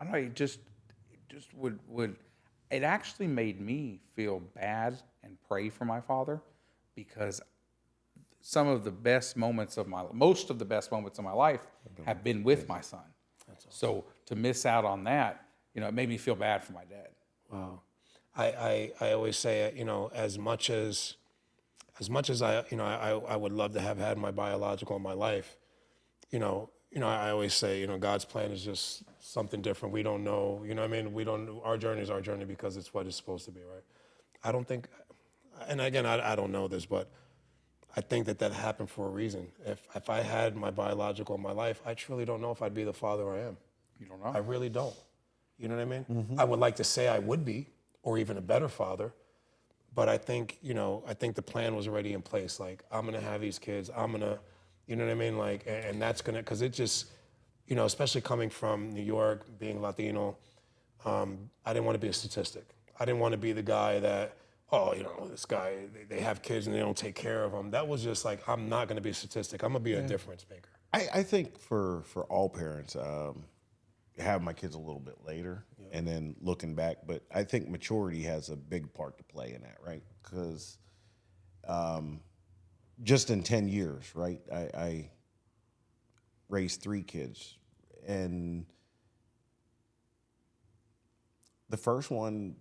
don't know. It just would. It actually made me feel bad and pray for my father, because most of the best moments of my life have been with my son. Awesome. So to miss out on that, it made me feel bad for my dad. Wow. I always say, as much as I would love to have had my biological in my life, I always say, God's plan is just something different. We don't know, our journey is our journey because it's what it's supposed to be, right? I don't think, and again, I don't know this, but I think that happened for a reason. If I had my biological in my life, I truly don't know if I'd be the father I am. You don't know. I really don't. You know what I mean? I would like to say I would be, or even a better father. But I think, I think the plan was already in place. Like, I'm gonna have these kids. I'm gonna, you know what I mean? Like, and that's gonna, cause it just, especially coming from New York, being Latino, I didn't want to be a statistic. I didn't want to be the guy that, oh, this guy, they have kids and they don't take care of them. That was just like, I'm not gonna be a statistic. I'm gonna be a difference maker. I think for all parents, have my kids a little bit later and then looking back, but I think maturity has a big part to play in that, right? Because just in 10 years, right, I raised 3 kids, and the first one,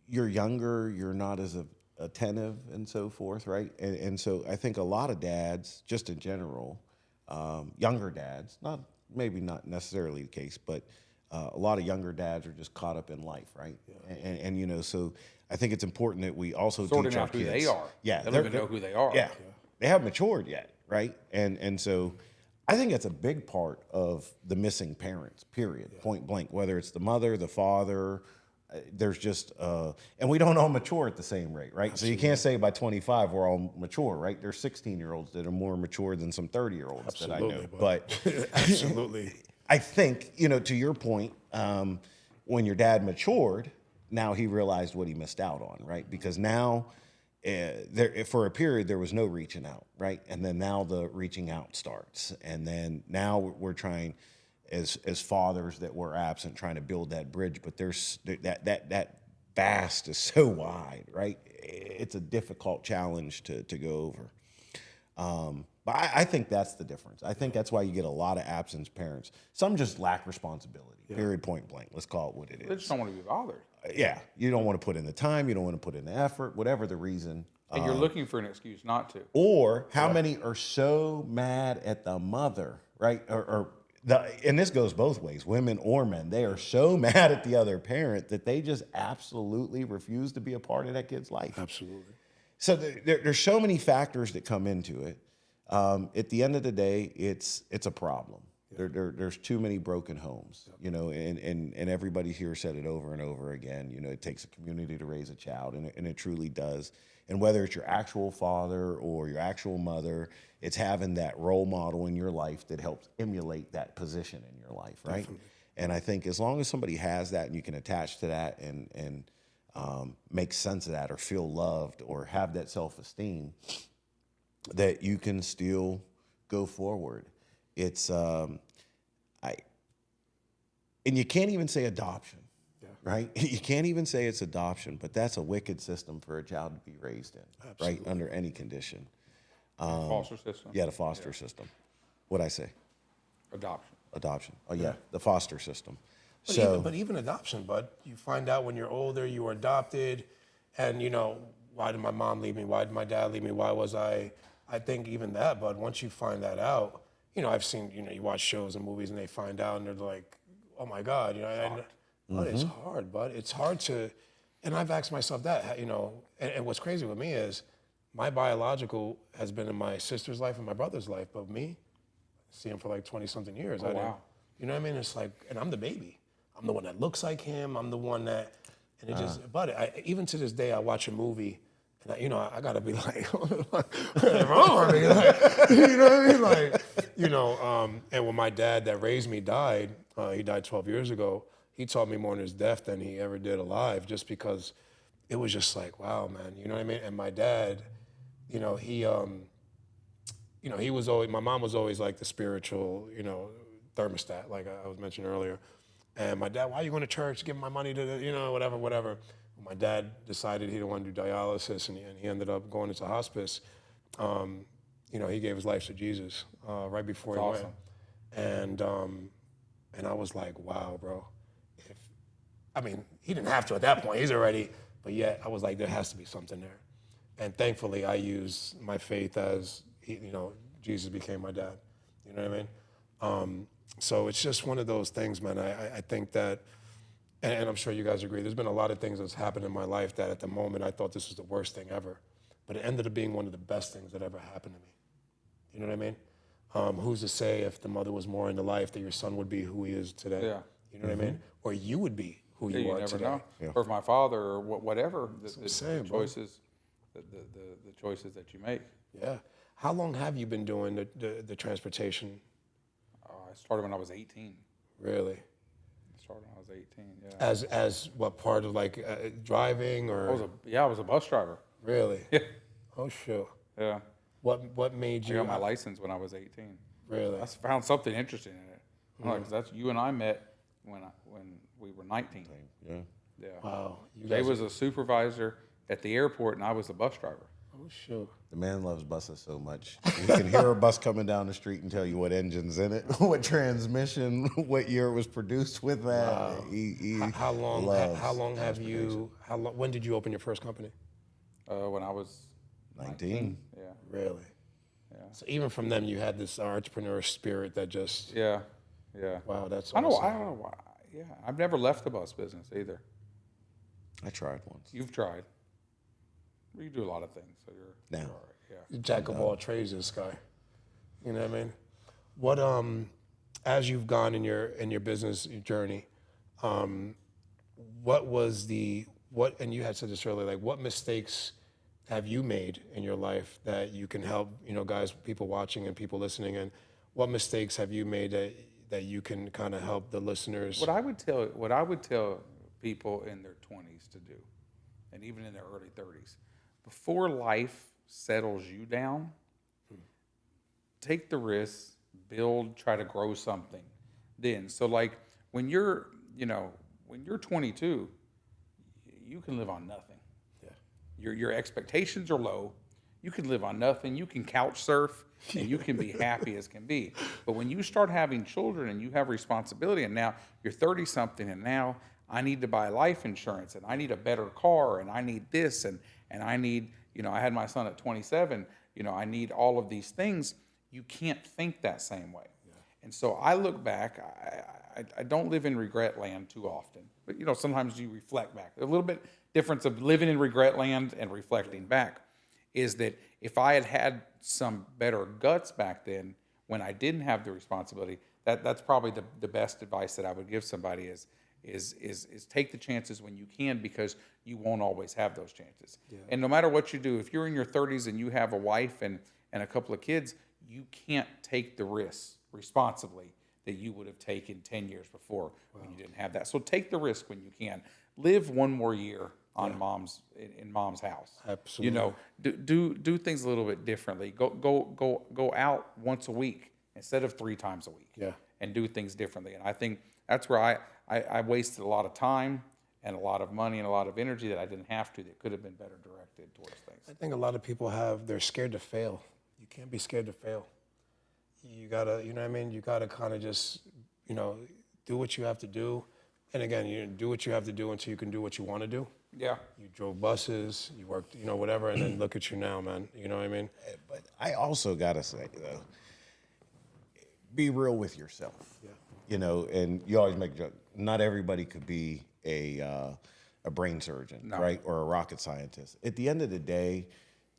you're younger, you're not as attentive and so forth, right? And so I think a lot of dads, just in general, younger dads, maybe not necessarily the case, but a lot of younger dads are just caught up in life, right? Yeah. And so I think it's important that we also Sorting teach our out who kids. they are. Yeah, They don't even know who they are. Yeah, they haven't matured yet, right? And so I think that's a big part of the missing parents, period, point blank, whether it's the mother, the father. There's just, and we don't all mature at the same rate, right? Absolutely. So you can't say by 25 we're all mature, right? There's 16-year-olds that are more mature than some 30-year-olds that I know. But absolutely. I think, to your point, when your dad matured, now he realized what he missed out on, right? Because now, for a period, there was no reaching out, right? And then now the reaching out starts. And then now we're trying, as fathers that were absent, trying to build that bridge, but there's that vast is so wide, right? It's a difficult challenge to go over. But I think that's the difference. I think that's why you get a lot of absent parents. Some just lack responsibility, period, point blank. Let's call it what it is. They just don't want to be bothered. Yeah, you don't want to put in the time, you don't want to put in the effort, whatever the reason. And you're looking for an excuse not to. Or how many are so mad at the mother, right? And this goes both ways, women or men. They are so mad at the other parent that they just absolutely refuse to be a part of that kid's life. Absolutely. So there's so many factors that come into it. At the end of the day, it's a problem. There's too many broken homes, and everybody here said it over and over again. It takes a community to raise a child, and it truly does. And whether it's your actual father or your actual mother, it's having that role model in your life that helps emulate that position in your life, right? Definitely. And I think as long as somebody has that and you can attach to that and make sense of that or feel loved or have that self-esteem, that you can still go forward. It's, and you can't even say adoption. Right? You can't even say it's adoption, but that's a wicked system for a child to be raised in, right? Under any condition. Foster system. Yeah, the foster system. What'd I say? Adoption. Oh, yeah, the foster system. But even adoption, bud, you find out when you're older, you were adopted, and, why did my mom leave me? Why did my dad leave me? Why was I think even that, bud, once you find that out, I've seen, you watch shows and movies and they find out and they're like, oh my God, but it's hard, bud. It's hard to, and I've asked myself that, and what's crazy with me is my biological has been in my sister's life and my brother's life, but me, see him for like 20-something years. Oh, wow. You know what I mean? It's like, and I'm the baby. I'm the one that looks like him. I'm the one that, and it just, but even to this day, I watch a movie, and I gotta be like, what's wrong with me? Like, you know what I mean? Like, and when my dad that raised me died, he died 12 years ago, he taught me more in his death than he ever did alive, just because it was just like, wow, man, you know what I mean? And my dad, he was always, my mom was always like the spiritual, thermostat, like I was mentioning earlier. And my dad, why are you going to church? Give my money to the, whatever. My dad decided he didn't want to do dialysis, and he ended up going into hospice. He gave his life to Jesus right before he went. And I was like, wow, bro. He didn't have to at that point. He's already, but yet I was like, there has to be something there. And thankfully, I used my faith as, Jesus became my dad. You know what I mean? So it's just one of those things, man. I think that, and I'm sure you guys agree, there's been a lot of things that's happened in my life that at the moment I thought this was the worst thing ever. but it ended up being one of the best things that ever happened to me. You know what I mean? Who's to say if the mother was more into life that your son would be who he is today? Yeah. You know what I mean? Or you would be who Yeah, you you are never today. know. Yeah. Or if my father or whatever, the saying, bro. choices, the choices that you make. Yeah. How long have you been doing the transportation? I started when I was 18. Really? I started when I was 18, yeah. As what part of like driving or? I was a bus driver. Really? Yeah. Oh, sure. Yeah. What made I you? got my license when I was 18. Really? I found something interesting in it. Because that's you and I met when we were 19. Yeah. Yeah. Wow. You Jay guys- was a supervisor at the airport, and I was a bus driver. Oh, sure. The man loves buses so much. You can hear a bus coming down the street and tell you what engine's in it, what transmission, what year it was produced with that. Wow. He How long? loves How long have you? How long? When did you open your first company? When I was 19. Yeah. Really? Yeah. So even from them, you had this entrepreneur spirit that just. Yeah. Yeah. Wow, that's. I don't awesome. know why. Yeah. I've never left the bus business either. I tried once. You've tried. You do a lot of things, so you're No. all right. Yeah. Jack of all trades, this guy. You know what I mean? What as you've gone in your business journey, what was and you had said this earlier, like what mistakes have you made in your life that you can help, guys, people watching and people listening, and what mistakes have you made that you can kind of help the listeners? What I would tell people in their 20s to do, and even in their early 30s, before life settles you down, take the risk, build, try to grow something. Then, so like when you're 22, you can live on nothing. Yeah. Your expectations are low. You can live on nothing. You can couch surf, and you can be happy as can be. But when you start having children and you have responsibility, and now you're 30-something, and now I need to buy life insurance, and I need a better car, and I need this, and I need, I had my son at 27, I need all of these things. You can't think that same way. Yeah. And so I look back, I don't live in regret land too often, but sometimes you reflect back. A little bit difference of living in regret land and reflecting back is that if I had had some better guts back then when I didn't have the responsibility, that's probably the best advice that I would give somebody is take the chances when you can, because you won't always have those chances. Yeah. And no matter what you do, if you're in your 30s and you have a wife and a couple of kids, you can't take the risks responsibly that you would have taken 10 years before when you didn't have that. So take the risk when you can. Live one more year on in mom's house. Absolutely. Do things a little bit differently. Go out once a week instead of 3 times a week. Yeah. And do things differently. And I think that's where I wasted a lot of time and a lot of money and a lot of energy that I didn't have to, that could have been better directed towards things. I think a lot of people they're scared to fail. You can't be scared to fail. You gotta, you know what I mean? You gotta kind of just, do what you have to do. And again, you do what you have to do until you can do what you want to do. Yeah. You drove buses, you worked, whatever, and then look at you now, man. You know what I mean? But I also gotta say though, be real with yourself. Yeah. And you always make a joke. Not everybody could be a brain surgeon, right, or a rocket scientist. At the end of the day,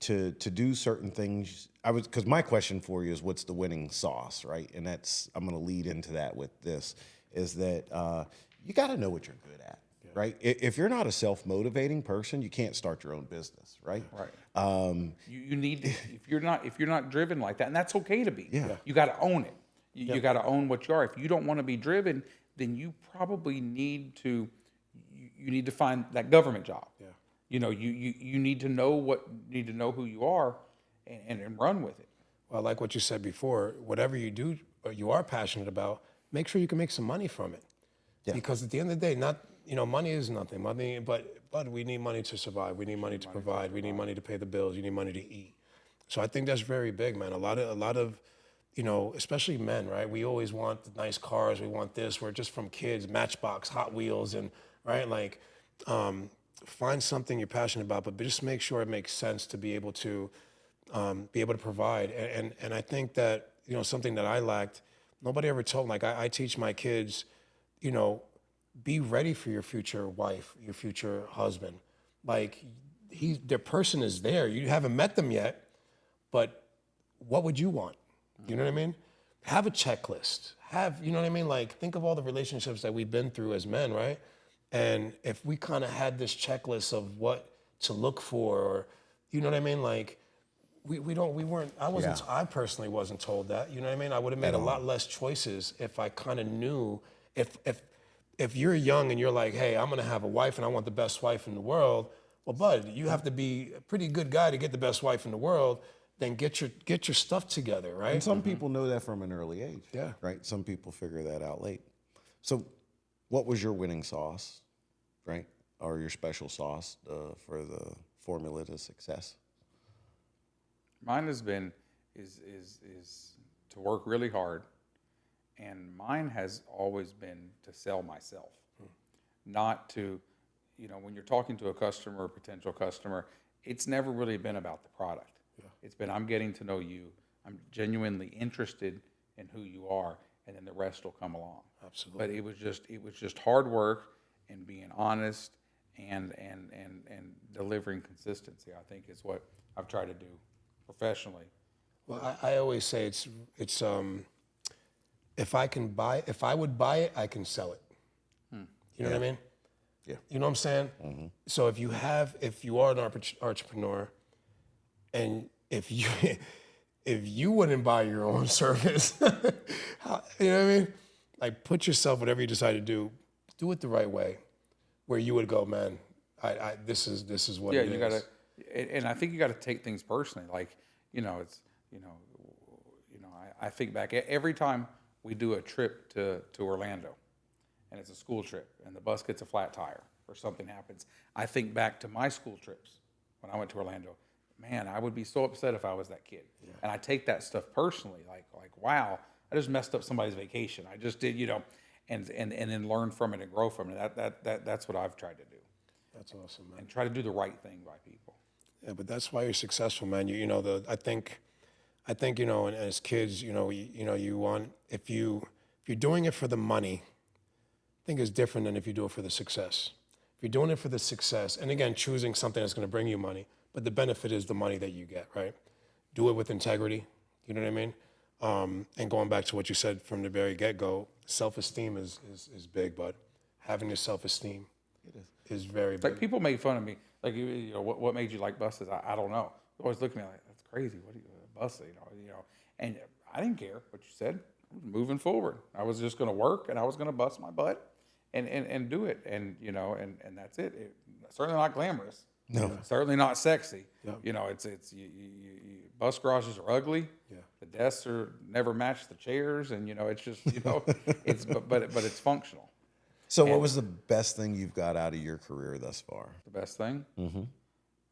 to do certain things, because my question for you is, what's the winning sauce, right? And I'm going to lead into that with this, is that you got to know what you're good at. Right. If you're not a self-motivating person, you can't start your own business. Right. Right. You need to, if you're not driven like that, and that's okay to be. Yeah. You got to own it. You got to own what you are. If you don't want to be driven, then you probably need to find that government job. Yeah. You need to know who you are and run with it. Well, like what you said before, whatever you do or you are passionate about, make sure you can make some money from it. Yeah. Because at the end of the day, money is nothing. Money, but we need money to survive. We need money to provide. We need money to pay the bills. You need money to eat. So I think that's very big, man. A lot of, especially men, right? We always want the nice cars. We want this. We're just from kids, Matchbox, Hot Wheels, and right, like, find something you're passionate about, but just make sure it makes sense to be able to provide. And I think that something that I lacked, nobody ever told me. Like I teach my kids, be ready for your future wife, your future husband. Like their person is there. You haven't met them yet, but what would you want? You know what I mean? Have a checklist. You know what I mean? Like, think of all the relationships that we've been through as men, right? And if we kind of had this checklist of what to look for, or, you know what I mean? Like, I personally wasn't told that, you know what I mean? I would have made a lot less choices if I kind of knew, if you're young and you're like, hey, I'm gonna have a wife and I want the best wife in the world, well, bud, you have to be a pretty good guy to get the best wife in the world, then get your stuff together, right? And some people know that from an early age. Yeah. Right? Some people figure that out late. So what was your winning sauce, right? Or your special sauce for the formula to success? Mine has been is to work really hard, and mine has always been to sell myself, not to, when you're talking to a customer or potential customer, it's never really been about the product. Yeah. It's been, I'm getting to know you. I'm genuinely interested in who you are, and then the rest will come along. Absolutely. But it was just hard work and being honest and delivering consistency, I think, is what I've tried to do professionally. Well, I always say it's if I would buy it, I can sell it. You know what I mean? Yeah. You know what I'm saying? Mm-hmm. So if you are an entrepreneur, and if you wouldn't buy your own service, you know what I mean? Like, put yourself, whatever you decide to do it the right way, where you would go, man, this is what it is. Yeah, you gotta, and I think you gotta take things personally. Like, I think back every time we do a trip to Orlando, and it's a school trip, and the bus gets a flat tire or something happens. I think back to my school trips when I went to Orlando. Man, I would be so upset if I was that kid. Yeah. And I take that stuff personally, like wow, I just messed up somebody's vacation. I just did, and then learn from it and grow from it. That's what I've tried to do. That's awesome, man. And try to do the right thing by people. Yeah, but that's why you're successful, man. I think and as kids, you want, if you're doing it for the money, I think it's different than if you do it for the success. If you're doing it for the success, and again, choosing something that's going to bring you money, but the benefit is the money that you get, right? Do it with integrity, you know what I mean? And going back to what you said from the very get-go, self-esteem is big, but having your self-esteem is very big. Like, people make fun of me. Like, what made you like buses? I don't know. They always look at me like, that's crazy. What are you, a bus? And I didn't care what you said. I was moving forward. I was just going to work, and I was going to bust my butt and do it. And that's it. Certainly not glamorous. No. Certainly not sexy. Yeah. Bus garages are ugly. Yeah. The desks never match the chairs, and it's just it's but it's functional. So what was the best thing you've got out of your career thus far? The best thing? Mm-hmm.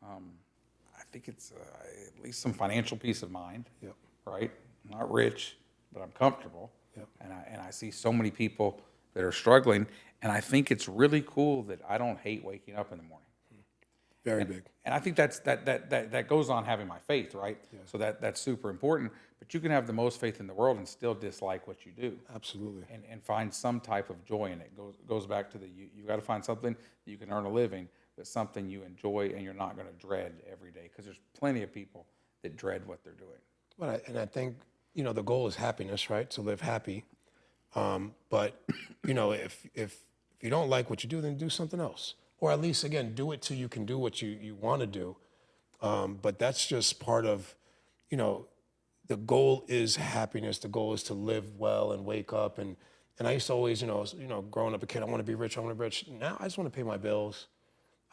I think it's at least some financial peace of mind. Yep. Right? I'm not rich, but I'm comfortable. Yep. And I see so many people that are struggling, and I think it's really cool that I don't hate waking up in the morning. Very big. And I think that goes on having my faith, right? Yeah. So that's super important. But you can have the most faith in the world and still dislike what you do. Absolutely. And find some type of joy in it. Goes back to you got to find something that you can earn a living, but something you enjoy and you're not going to dread every day. Because there's plenty of people that dread what they're doing. Well, and I think, the goal is happiness, right? To live happy. But, if you don't like what you do, then do something else. Or at least, again, do it till you can do what you want to do. But that's just part of, the goal is happiness. The goal is to live well and wake up. And I used to always, growing up a kid, I want to be rich, I want to be rich. Now I just want to pay my bills.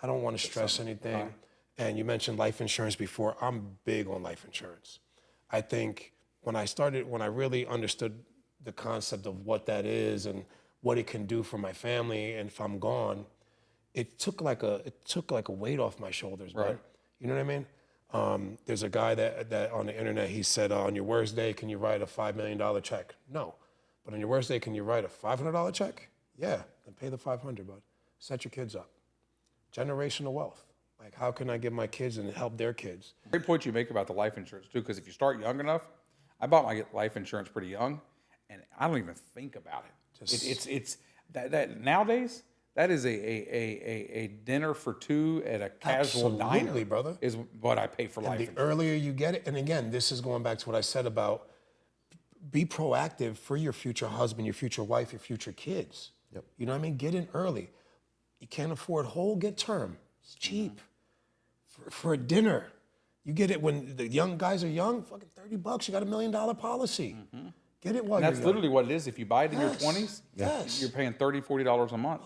I don't want to stress anything. And you mentioned life insurance before. I'm big on life insurance. I think when I really understood the concept of what that is and what it can do for my family, and if I'm gone, it took like a weight off my shoulders, right? But you know what I mean? There's a guy that on the internet, he said, on your worst day, can you write a $5 million check? No. But on your worst day, can you write a $500 check? Yeah, then pay the 500, bud. Set your kids up. Generational wealth. Like, how can I give my kids and help their kids? Great point you make about the life insurance too, because if you start young enough, I bought my life insurance pretty young, and I don't even think about it. It's that nowadays, That is a dinner for two at a casual diner. Absolutely, brother. Is what I pay for life The insurance. earlier you get it, and again, this is going back to what I said about be proactive for your future husband, your future wife, your future kids. Yep. You know what I mean? Get in early. You can't afford whole, get term. It's cheap. For a dinner. You get it when the young guys are young, fucking $30, you got $1 million policy. Get it while And you're that's young. literally what it is. If you buy it in your Yes. 20s, Yes. you're paying $30, $40 a month.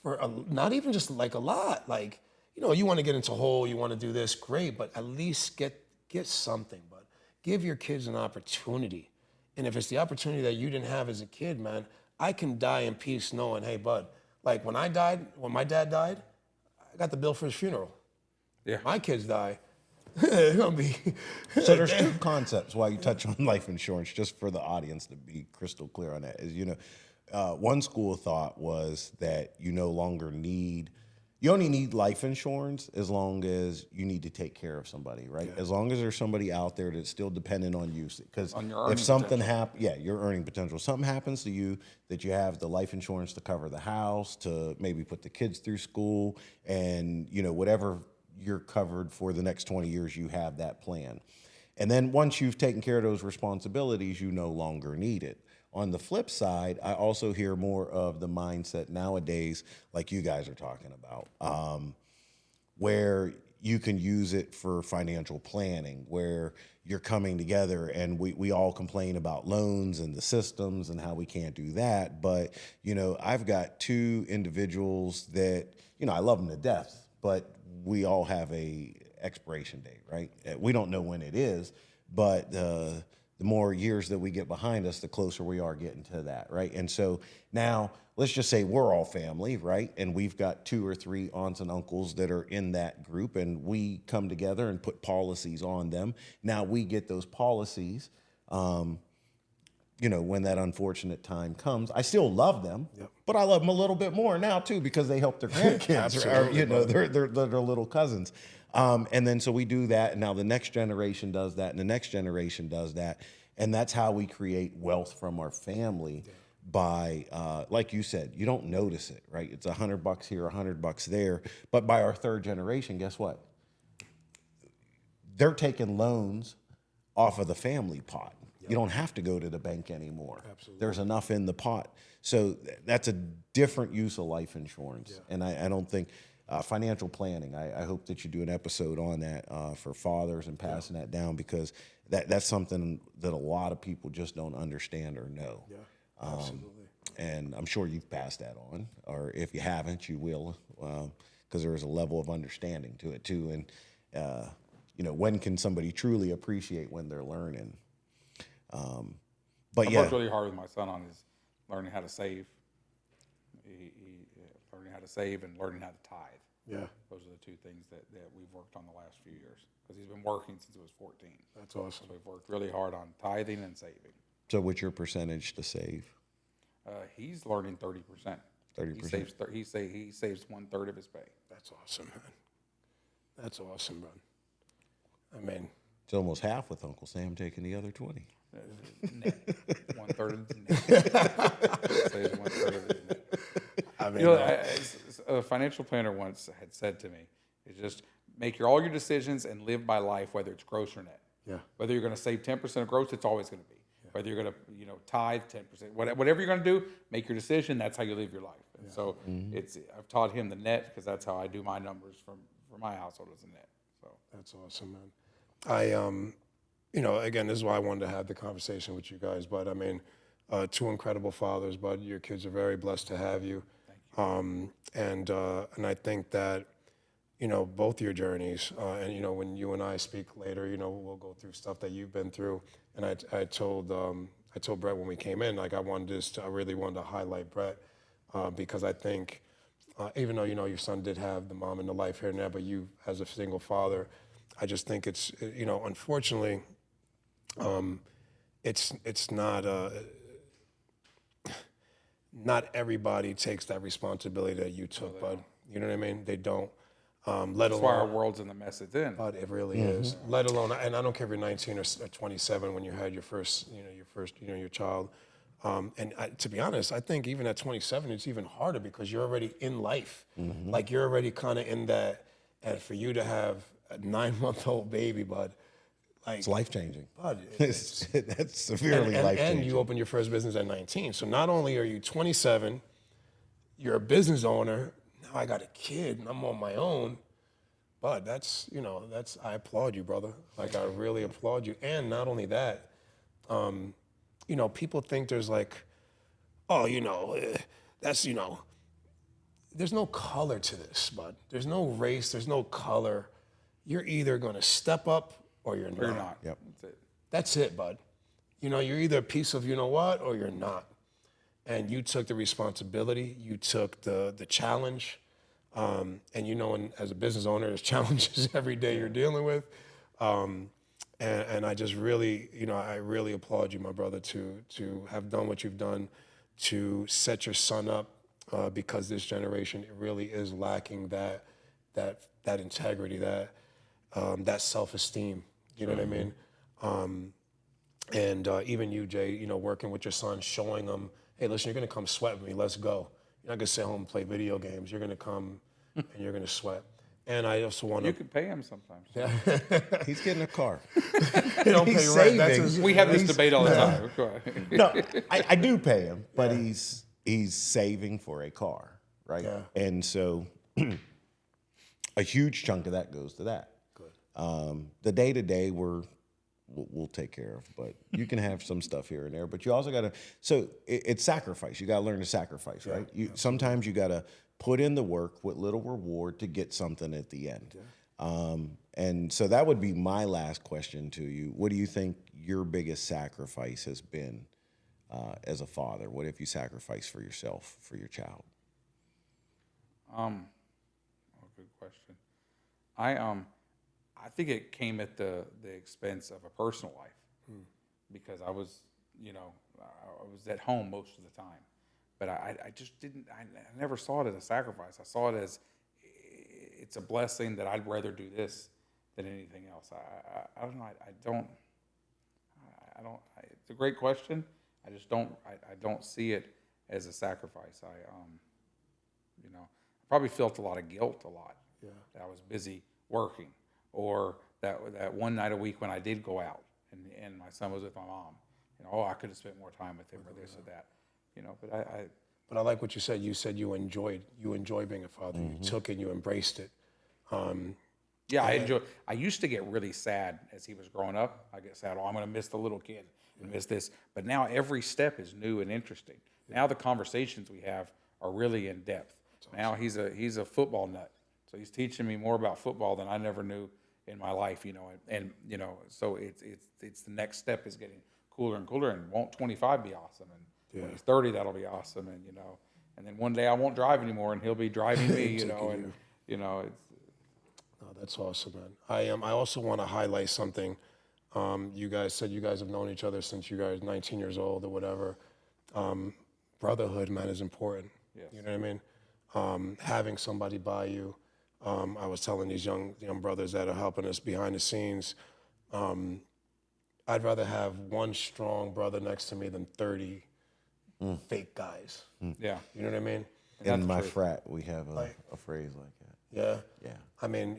But not even just like a lot. Like, you know, you want to get into whole, you want to do this, great, but at least get something. But give your kids an opportunity. And if it's the opportunity that you didn't have as a kid, man, I can die in peace knowing, hey, bud, like when my dad died, I got the bill for his funeral. Yeah. My kids die, it's gonna be. So there's two concepts why you touch on life insurance, just for the audience to be crystal clear on that. Is, you know, one school of thought was that you only need life insurance as long as you need to take care of somebody, right? Yeah. As long as there's somebody out there that's still dependent on you. Because if something happens, your earning potential. Something happens to you that you have the life insurance to cover the house, to maybe put the kids through school, and you know whatever you're covered for the next 20 years, you have that plan. And then once you've taken care of those responsibilities, you no longer need it. On the flip side, I also hear more of the mindset nowadays, like you guys are talking about, where you can use it for financial planning, where you're coming together, and we all complain about loans and the systems and how we can't do that. But, you know, I've got two individuals that, you know, I love them to death, but we all have a expiration date, right? We don't know when it is, but the more years that we get behind us, the closer we are getting to that, right? And so now, let's just say we're all family, right? And we've got 2 or 3 aunts and uncles that are in that group, and we come together and put policies on them. Now we get those policies, you know, when that unfortunate time comes. I still love them, but I love them a little bit more now too, because they help their grandkids, or, you know, their little cousins. And then so we do that, and now the next generation does that, and the next generation does that. And that's how we create wealth from our family by, like you said, you don't notice it, right? It's $100 here, $100 there. But by our third generation, guess what? They're taking loans off of the family pot. You don't have to go to the bank anymore. Absolutely. There's enough in the pot. So that's a different use of life insurance. Yeah. And I don't think financial planning, I hope that you do an episode on that for fathers and passing that down, because that's something that a lot of people just don't understand or know. Yeah, absolutely. And I'm sure you've passed that on, or if you haven't, you will, because there is a level of understanding to it too. And you know, when can somebody truly appreciate when they're learning? But I worked really hard with my son on his learning how to save. He learning how to save and learning how to tithe. Yeah. Those are the two things that we've worked on the last few years, because he's been working since he was 14. That's awesome. So we've worked really hard on tithing and saving. So what's your percentage to save? He's learning 30%. 30%. He saves 1/3 of his pay. That's awesome, man. That's awesome, bro. I mean, it's almost half with Uncle Sam taking the other 20. Net. 1/3 of his net. Saves 1/3 of his net. I mean, you know, a financial planner once had said to me, "It's just make all your decisions and live by life, whether it's gross or net. Yeah. Whether you're going to save 10% of gross, it's always going to be. Yeah. Whether you're going to, you know, tithe 10%, whatever you're going to do, make your decision. That's how you live your life." And yeah. So I've taught him the net, because that's how I do my numbers for my household as a net. So that's awesome, man. You know, again, this is why I wanted to have the conversation with you guys. But I mean, 2 incredible fathers, but your kids are very blessed to have you. Thank you. And I think that, you know, both your journeys, and you know, when you and I speak later, you know, we'll go through stuff that you've been through. And I told Bret when we came in, like I really wanted to highlight Bret, because I think, even though, you know, your son did have the mom and the life here and there, but you as a single father, I just think it's, you know, unfortunately, it's not everybody takes that responsibility that you took, bud. You know what I mean? They don't. That's why our world's in the mess it's in. But it really is. Let alone, and I don't care if you're 19 or 27 when you had your first, your child. To be honest, I think even at 27, it's even harder because you're already in life. Like you're already kind of in that, and for you to have a 9-month-old baby, bud, like It's life changing. bud, That's severely life and changing. you open your first business at 19. So not only are you 27, you're a business owner. Now I got a kid and I'm on my own. But I applaud you, brother. Like I really applaud you. And not only that, people think there's like, oh, there's no color to this, bud. There's no race, there's no color. You're either gonna step up or you're not. Or you're not. Yep. That's it. That's it, bud. You're either a piece of you know what or you're not. And you took the responsibility, you took the challenge. And as a business owner, there's challenges every day you're dealing with. And I just really, I really applaud you, my brother, to have done what you've done, to set your son up, because this generation really is lacking that integrity, that self-esteem. You know what I mean? And even you, Jay, working with your son, showing him, hey, listen, you're gonna come sweat with me. Let's go. You're not gonna sit home and play video games. You're gonna come and you're gonna sweat. And I also want You to. could pay him sometimes. He's getting a car. They don't He's pay rent. That's saving. his, We have this debate all the time. Go ahead. No, I do pay him, but he's saving for a car, right? Yeah. And so a huge chunk of that goes to that. Good. The day-to-day we'll take care of, but you can have some stuff here and there, but you also got to, so it's sacrifice. You got to learn to sacrifice, right? Sometimes you got to put in the work with little reward to get something at the end. And so that would be my last question to you. What do you think your biggest sacrifice has been as a father? What have you sacrificed for yourself, for your child? Good question. I think it came at the expense of a personal life, because I was at home most of the time, but I just didn't. I never saw it as a sacrifice. I saw it as it's a blessing that I'd rather do this than anything else. I don't know. I don't. It's a great question. I just don't. I don't see it as a sacrifice. I probably felt a lot of guilt a lot. Yeah. That I was busy working, or that one night a week when I did go out and my son was with my mom. I could have spent more time with him, or this or that. But But I like what you said. You said you enjoy being a father. You took it, you embraced it. yeah, I used to get really sad as he was growing up. I get sad. Oh, I'm going to miss the little kid. I miss this. But now every step is new and interesting. Now the conversations we have are really in depth. Now he's a football nut. So he's teaching me more about football than I never knew in my life, and so it's the next step is getting cooler and cooler, and won't 25 be awesome, and when he's 30 that'll be awesome, and then one day I won't drive anymore and he'll be driving me, it's. No, that's awesome, man. I also want to highlight something. You guys said you guys have known each other since you guys 19 years old or whatever. Brotherhood, man, is important. Yes. You know what I mean? Having somebody by you. I was telling these young brothers that are helping us behind the scenes, I'd rather have one strong brother next to me than 30 fake guys. Yeah. You know what I mean? In my frat, we have a phrase like that. Yeah. Yeah. I mean,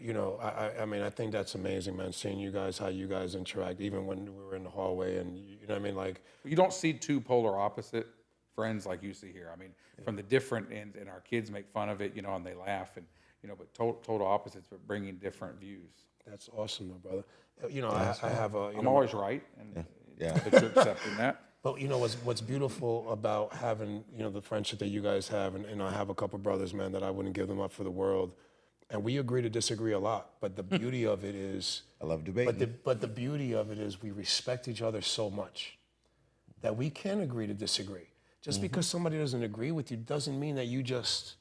I think that's amazing, man, seeing you guys, how you guys interact, even when we were in the hallway and, You don't see two polar opposite friends like you see here. I mean, from the different ends, and our kids make fun of it, and they laugh, and but total opposites, but bringing different views. That's awesome, my brother. I have a. I'm always right, and Yeah. but you're accepting that. But what's beautiful about having the friendship that you guys have, and I have a couple brothers, man, that I wouldn't give them up for the world, and we agree to disagree a lot. But the beauty of it is, I love debating. But the beauty of it is we respect each other so much that we can agree to disagree. Just because somebody doesn't agree with you doesn't mean that you just,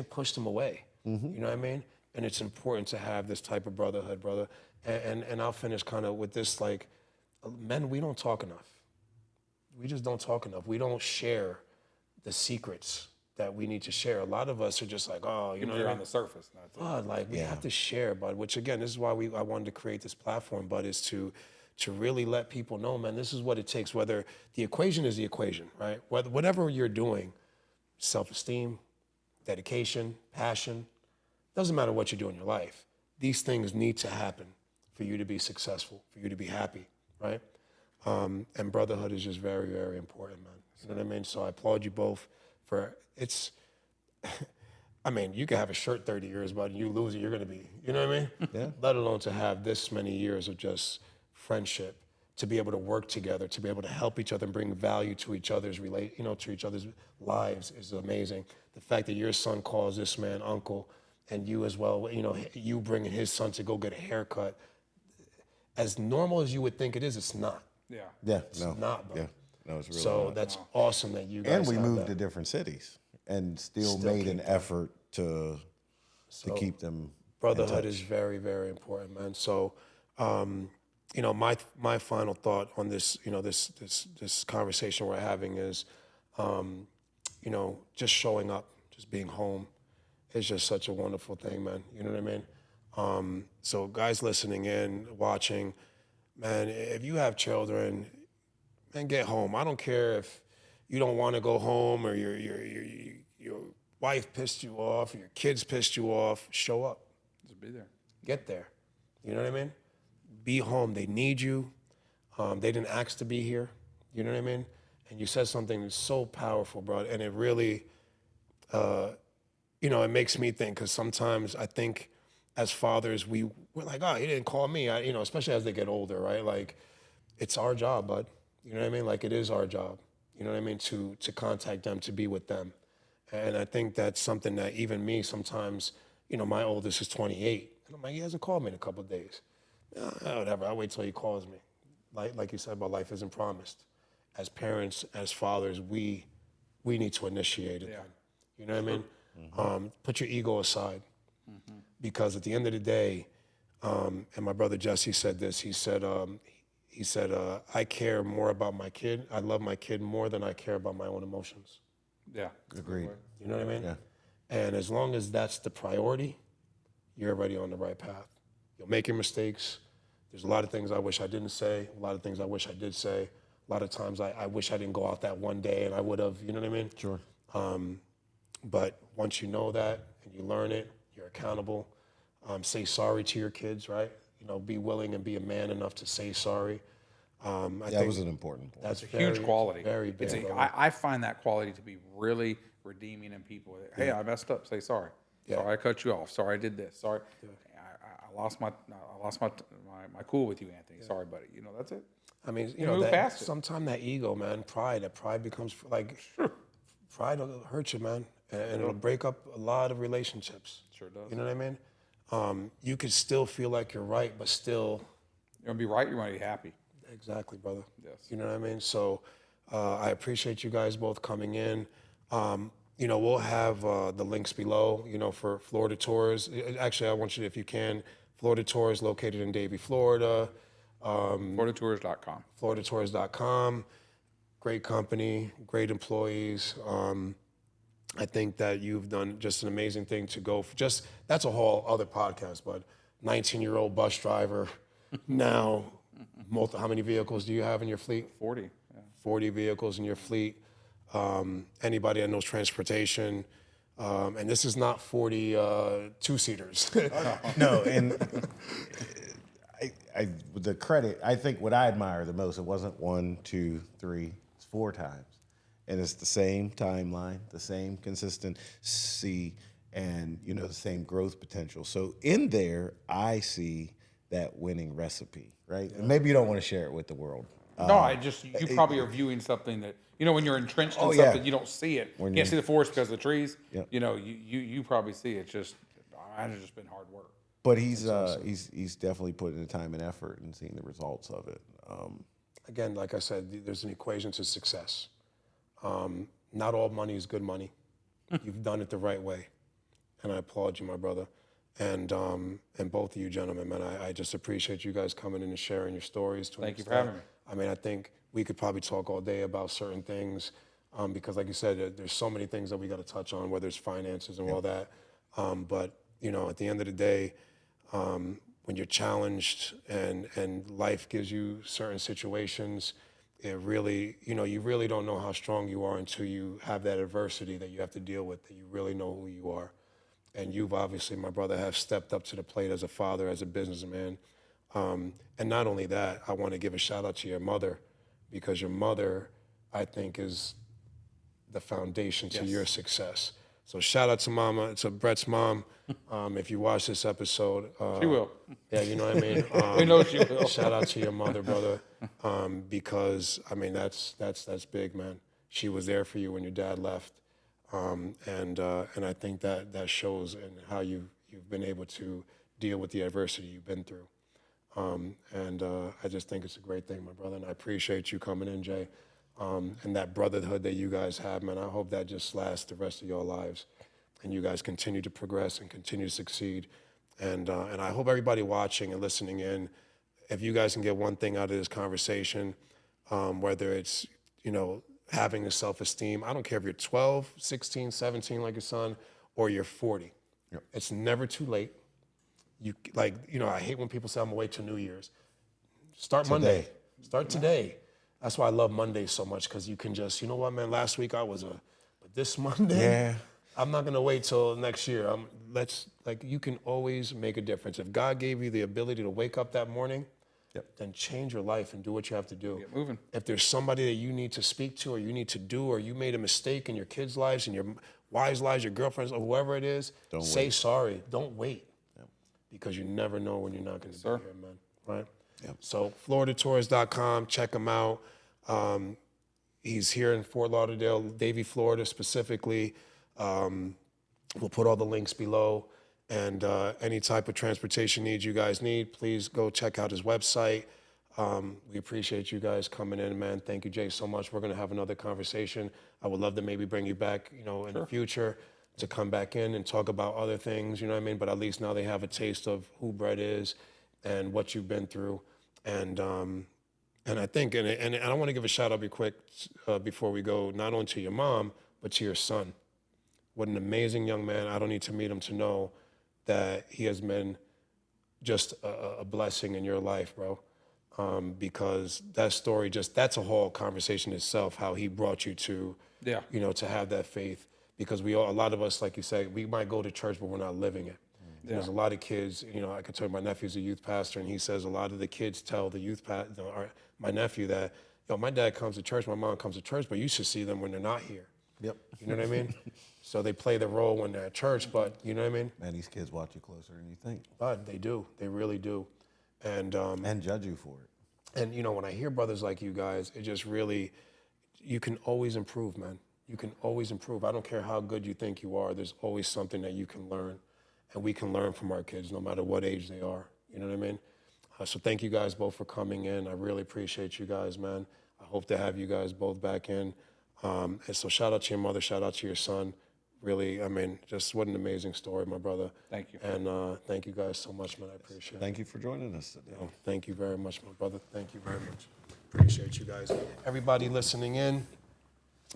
push them away. You know what I mean? And it's important to have this type of brotherhood, brother. And I'll finish kind of with this, like, men, we don't talk enough. We just don't talk enough. We don't share the secrets that we need to share. A lot of us are just like, oh, You're on the surface. That's it. Bud, like we have to share, bud. Which again, this is why I wanted to create this platform, bud, is to to really let people know, man, this is what it takes. Whether the equation is the equation, right? Whatever you're doing, self-esteem, dedication, passion, doesn't matter what you do in your life. These things need to happen for you to be successful, for you to be happy, right? And brotherhood is just very, very important, man. You know what I mean? So I applaud you both for it's. I mean, you can have a shirt 30 years, but you lose it, you're gonna be, you know what I mean? Yeah. Let alone to have this many years of just friendship, to be able to work together, to be able to help each other and bring value to each other's to each other's lives is amazing. The fact that your son calls this man uncle, and you as well, you bringing his son to go get a haircut, as normal as you would think it is, it's not. Yeah. Yeah, It's no, not, bro. yeah, no, it's really So not. that's awesome that you guys And we have moved that. to different cities and still Still made keep an them. effort to keep them in Brotherhood touch. is very, very important, man. So, my final thought on this, this conversation we're having is, just showing up, just being home, is just such a wonderful thing, man. You know what I mean? So, guys listening in, watching, man, if you have children, man, get home. I don't care if you don't want to go home or your wife pissed you off or your kids pissed you off. Show up. Just be there. Get there. You know what I mean? Be home. They need you. They didn't ask to be here. You know what I mean? And you said something so powerful, bro. And it really, it makes me think, because sometimes I think as fathers, we're like, oh, he didn't call me. Especially as they get older, right? Like, it's our job, bud. You know what I mean? Like, it is our job. You know what I mean? To contact them, to be with them. And I think that's something that even me sometimes, my oldest is 28. And I'm like, he hasn't called me in a couple of days. Whatever, I'll wait till he calls me. Like you said about life isn't promised. As parents, as fathers, we need to initiate it. Yeah. Then. You know what I mean? Put your ego aside. Because at the end of the day, and my brother Jesse said this, he said, I care more about my kid. I love my kid more than I care about my own emotions. Yeah. Agreed. You know what I mean? Yeah. And as long as that's the priority, you're already on the right path. You'll make your mistakes. There's a lot of things I wish I didn't say, a lot of things I wish I did say. A lot of times I wish I didn't go out that one day and I would have, you know what I mean? Sure. But once you know that and you learn it, you're accountable. Say sorry to your kids, right? Be willing and be a man enough to say sorry. I That think was an important point. that's Huge quality. Very big. It's brother. I find that quality to be really redeeming in people. Hey, I messed up. Say sorry. Yeah. Sorry I cut you off. Sorry I did this. Sorry, I lost my cool with you, Anthony. Sorry, buddy. That's it. I mean, move past it. sometimes that ego, man, that pride becomes like, pride will hurt you, man. And it'll break up a lot of relationships. Sure does. You know what I mean? You could still feel like you're right, but still, You're gonna be right. You're gonna be happy. exactly, brother. Yes. You know what I mean? So I appreciate you guys both coming in. We'll have the links below, for Florida Tours. Actually, I want you to, if you can, Florida Tours located in Davie, Florida. FloridaTours.com. FloridaTours.com. Great company, great employees. I think that you've done just an amazing thing to go for that's a whole other podcast, but 19-year-old bus driver, now, how many vehicles do you have in your fleet? 40. Yeah. 40 vehicles in your fleet. Anybody that knows transportation, and this is not 40 two-seaters. No, and the credit, I think what I admire the most, it wasn't 1, 2, 3, it's 4 times. And it's the same timeline, the same consistency, and the same growth potential. So in there, I see that winning recipe, right? And maybe you don't want to share it with the world. No, you probably are viewing something that when you're entrenched in Oh, yeah. something, you don't see it. You can't see the forest because of the trees. Yep. You probably see it. Just it's just been hard work. But he's definitely putting the time and effort and seeing the results of it. Again, like I said, there's an equation to success. Not all money is good money. You've done it the right way, and I applaud you, my brother, and both of you gentlemen, man. I just appreciate you guys coming in and sharing your stories. Thank you for having me. I mean, I think we could probably talk all day about certain things, because like you said, there's so many things that we got to touch on, whether it's finances and all that. But at the end of the day, when you're challenged and life gives you certain situations, it really, you really don't know how strong you are until you have that adversity that you have to deal with, that you really know who you are. And you've obviously, my brother, have stepped up to the plate as a father, as a businessman. And not only that, I want to give a shout out to your mother, because your mother, I think, is the foundation to your success. So shout out to Brett's mom. If you watch this episode, She will. yeah, you know what I mean. We know she will. Shout out to your mother, brother, because I mean that's big, man. She was there for you when your dad left, and I think that shows in how you've been able to deal with the adversity you've been through. I just think it's a great thing, my brother, and I appreciate you coming in, Jay. And that brotherhood that you guys have, man, I hope that just lasts the rest of your lives, and you guys continue to progress and continue to succeed. And I hope everybody watching and listening in, if you guys can get one thing out of this conversation, whether it's, having the self-esteem, I don't care if you're 12, 16, 17 like your son, or you're 40. Yep. It's never too late. I hate when people say I'm gonna wait till New Year's. Start Monday. Start today. That's why I love Mondays so much, because you can just, you know what, man, last week but this Monday, I'm not gonna wait till next year. You can always make a difference. If God gave you the ability to wake up that morning, then change your life and do what you have to do. Get moving. If there's somebody that you need to speak to, or you need to do, or you made a mistake in your kids' lives, and your wives' lives, your girlfriends, or whoever it is, say sorry. Don't wait, because you never know when you're not gonna be here, man, right? Yep. So FloridaTours.com, check him out. He's here in Fort Lauderdale, Davie, Florida specifically. We'll put all the links below, and any type of transportation needs you guys need, please go check out his website. We appreciate you guys coming in, man. Thank you, Jay, so much. We're gonna have another conversation. I would love to maybe bring you back, in the future, to come back in and talk about other things, you know what I mean? But at least now they have a taste of who Brett is and what you've been through. And I think, and I want to give a shout out real quick before we go, not only to your mom, but to your son. What an amazing young man. I don't need to meet him to know that he has been just a blessing in your life, bro. Because that story, that's a whole conversation itself, how he brought you to, to have that faith. Because a lot of us, like you say, we might go to church, but we're not living it. Yeah. There's a lot of kids, I can tell you, my nephew's a youth pastor, and he says a lot of the kids tell the youth pastor, my nephew, that, my dad comes to church, my mom comes to church, but you should see them when they're not here. Yep. You know what I mean? So they play the role when they're at church, but you know what I mean? Man, these kids watch you closer than you think. But they do. They really do. And judge you for it. And, when I hear brothers like you guys, it just really, you can always improve, man. You can always improve. I don't care how good you think you are. There's always something that you can learn. And we can learn from our kids no matter what age they are. You know what I mean? So thank you guys both for coming in. I really appreciate you guys, man. I hope to have you guys both back in. And so shout out to your mother, shout out to your son. Really, just what an amazing story, my brother. Thank you. And thank you guys so much, man. I appreciate it. Thank you for joining us today. Thank you very much, my brother. Thank you very much. Appreciate you guys. Everybody listening in,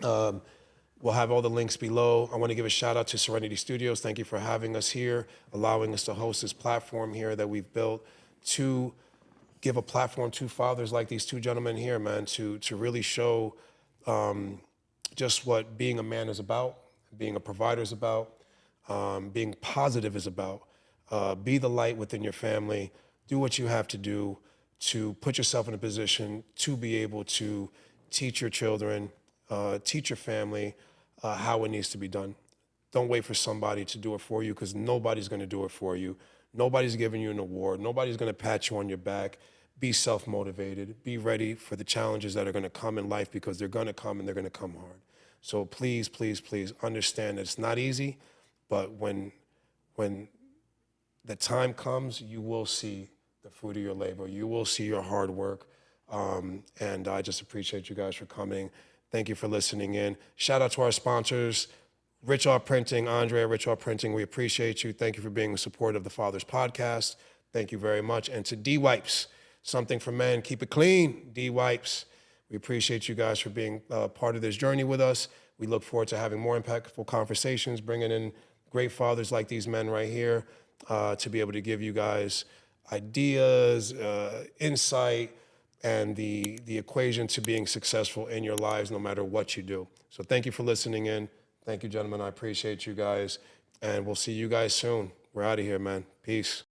we'll have all the links below. I want to give a shout out to Serenity Studios. Thank you for having us here, allowing us to host this platform here that we've built to give a platform to fathers like these two gentlemen here, man, to really show just what being a man is about, being a provider is about, being positive is about. Be the light within your family. Do what you have to do to put yourself in a position to be able to teach your children, teach your family how it needs to be done. Don't wait for somebody to do it for you, because nobody's going to do it for you. Nobody's giving you an award. Nobody's going to pat you on your back. Be self-motivated. Be ready for the challenges that are going to come in life, because they're going to come, and they're going to come hard. So please, please, please understand that it's not easy, but when the time comes, you will see the fruit of your labor. You will see your hard work. And I just appreciate you guys for coming. Thank you for listening in. Shout out to our sponsors, Rich Art Printing, Andre at Rich Art Printing. We appreciate you. Thank you for being a supporter of the Fathers Podcast. Thank you very much. And to D-Wipes, something for men. Keep it clean, D-Wipes. We appreciate you guys for being part of this journey with us. We look forward to having more impactful conversations, bringing in great fathers like these men right here to be able to give you guys ideas, insight, and the equation to being successful in your lives, no matter what you do. So thank you for listening in. Thank you, gentlemen. I appreciate you guys. And we'll see you guys soon. We're out of here, man. Peace.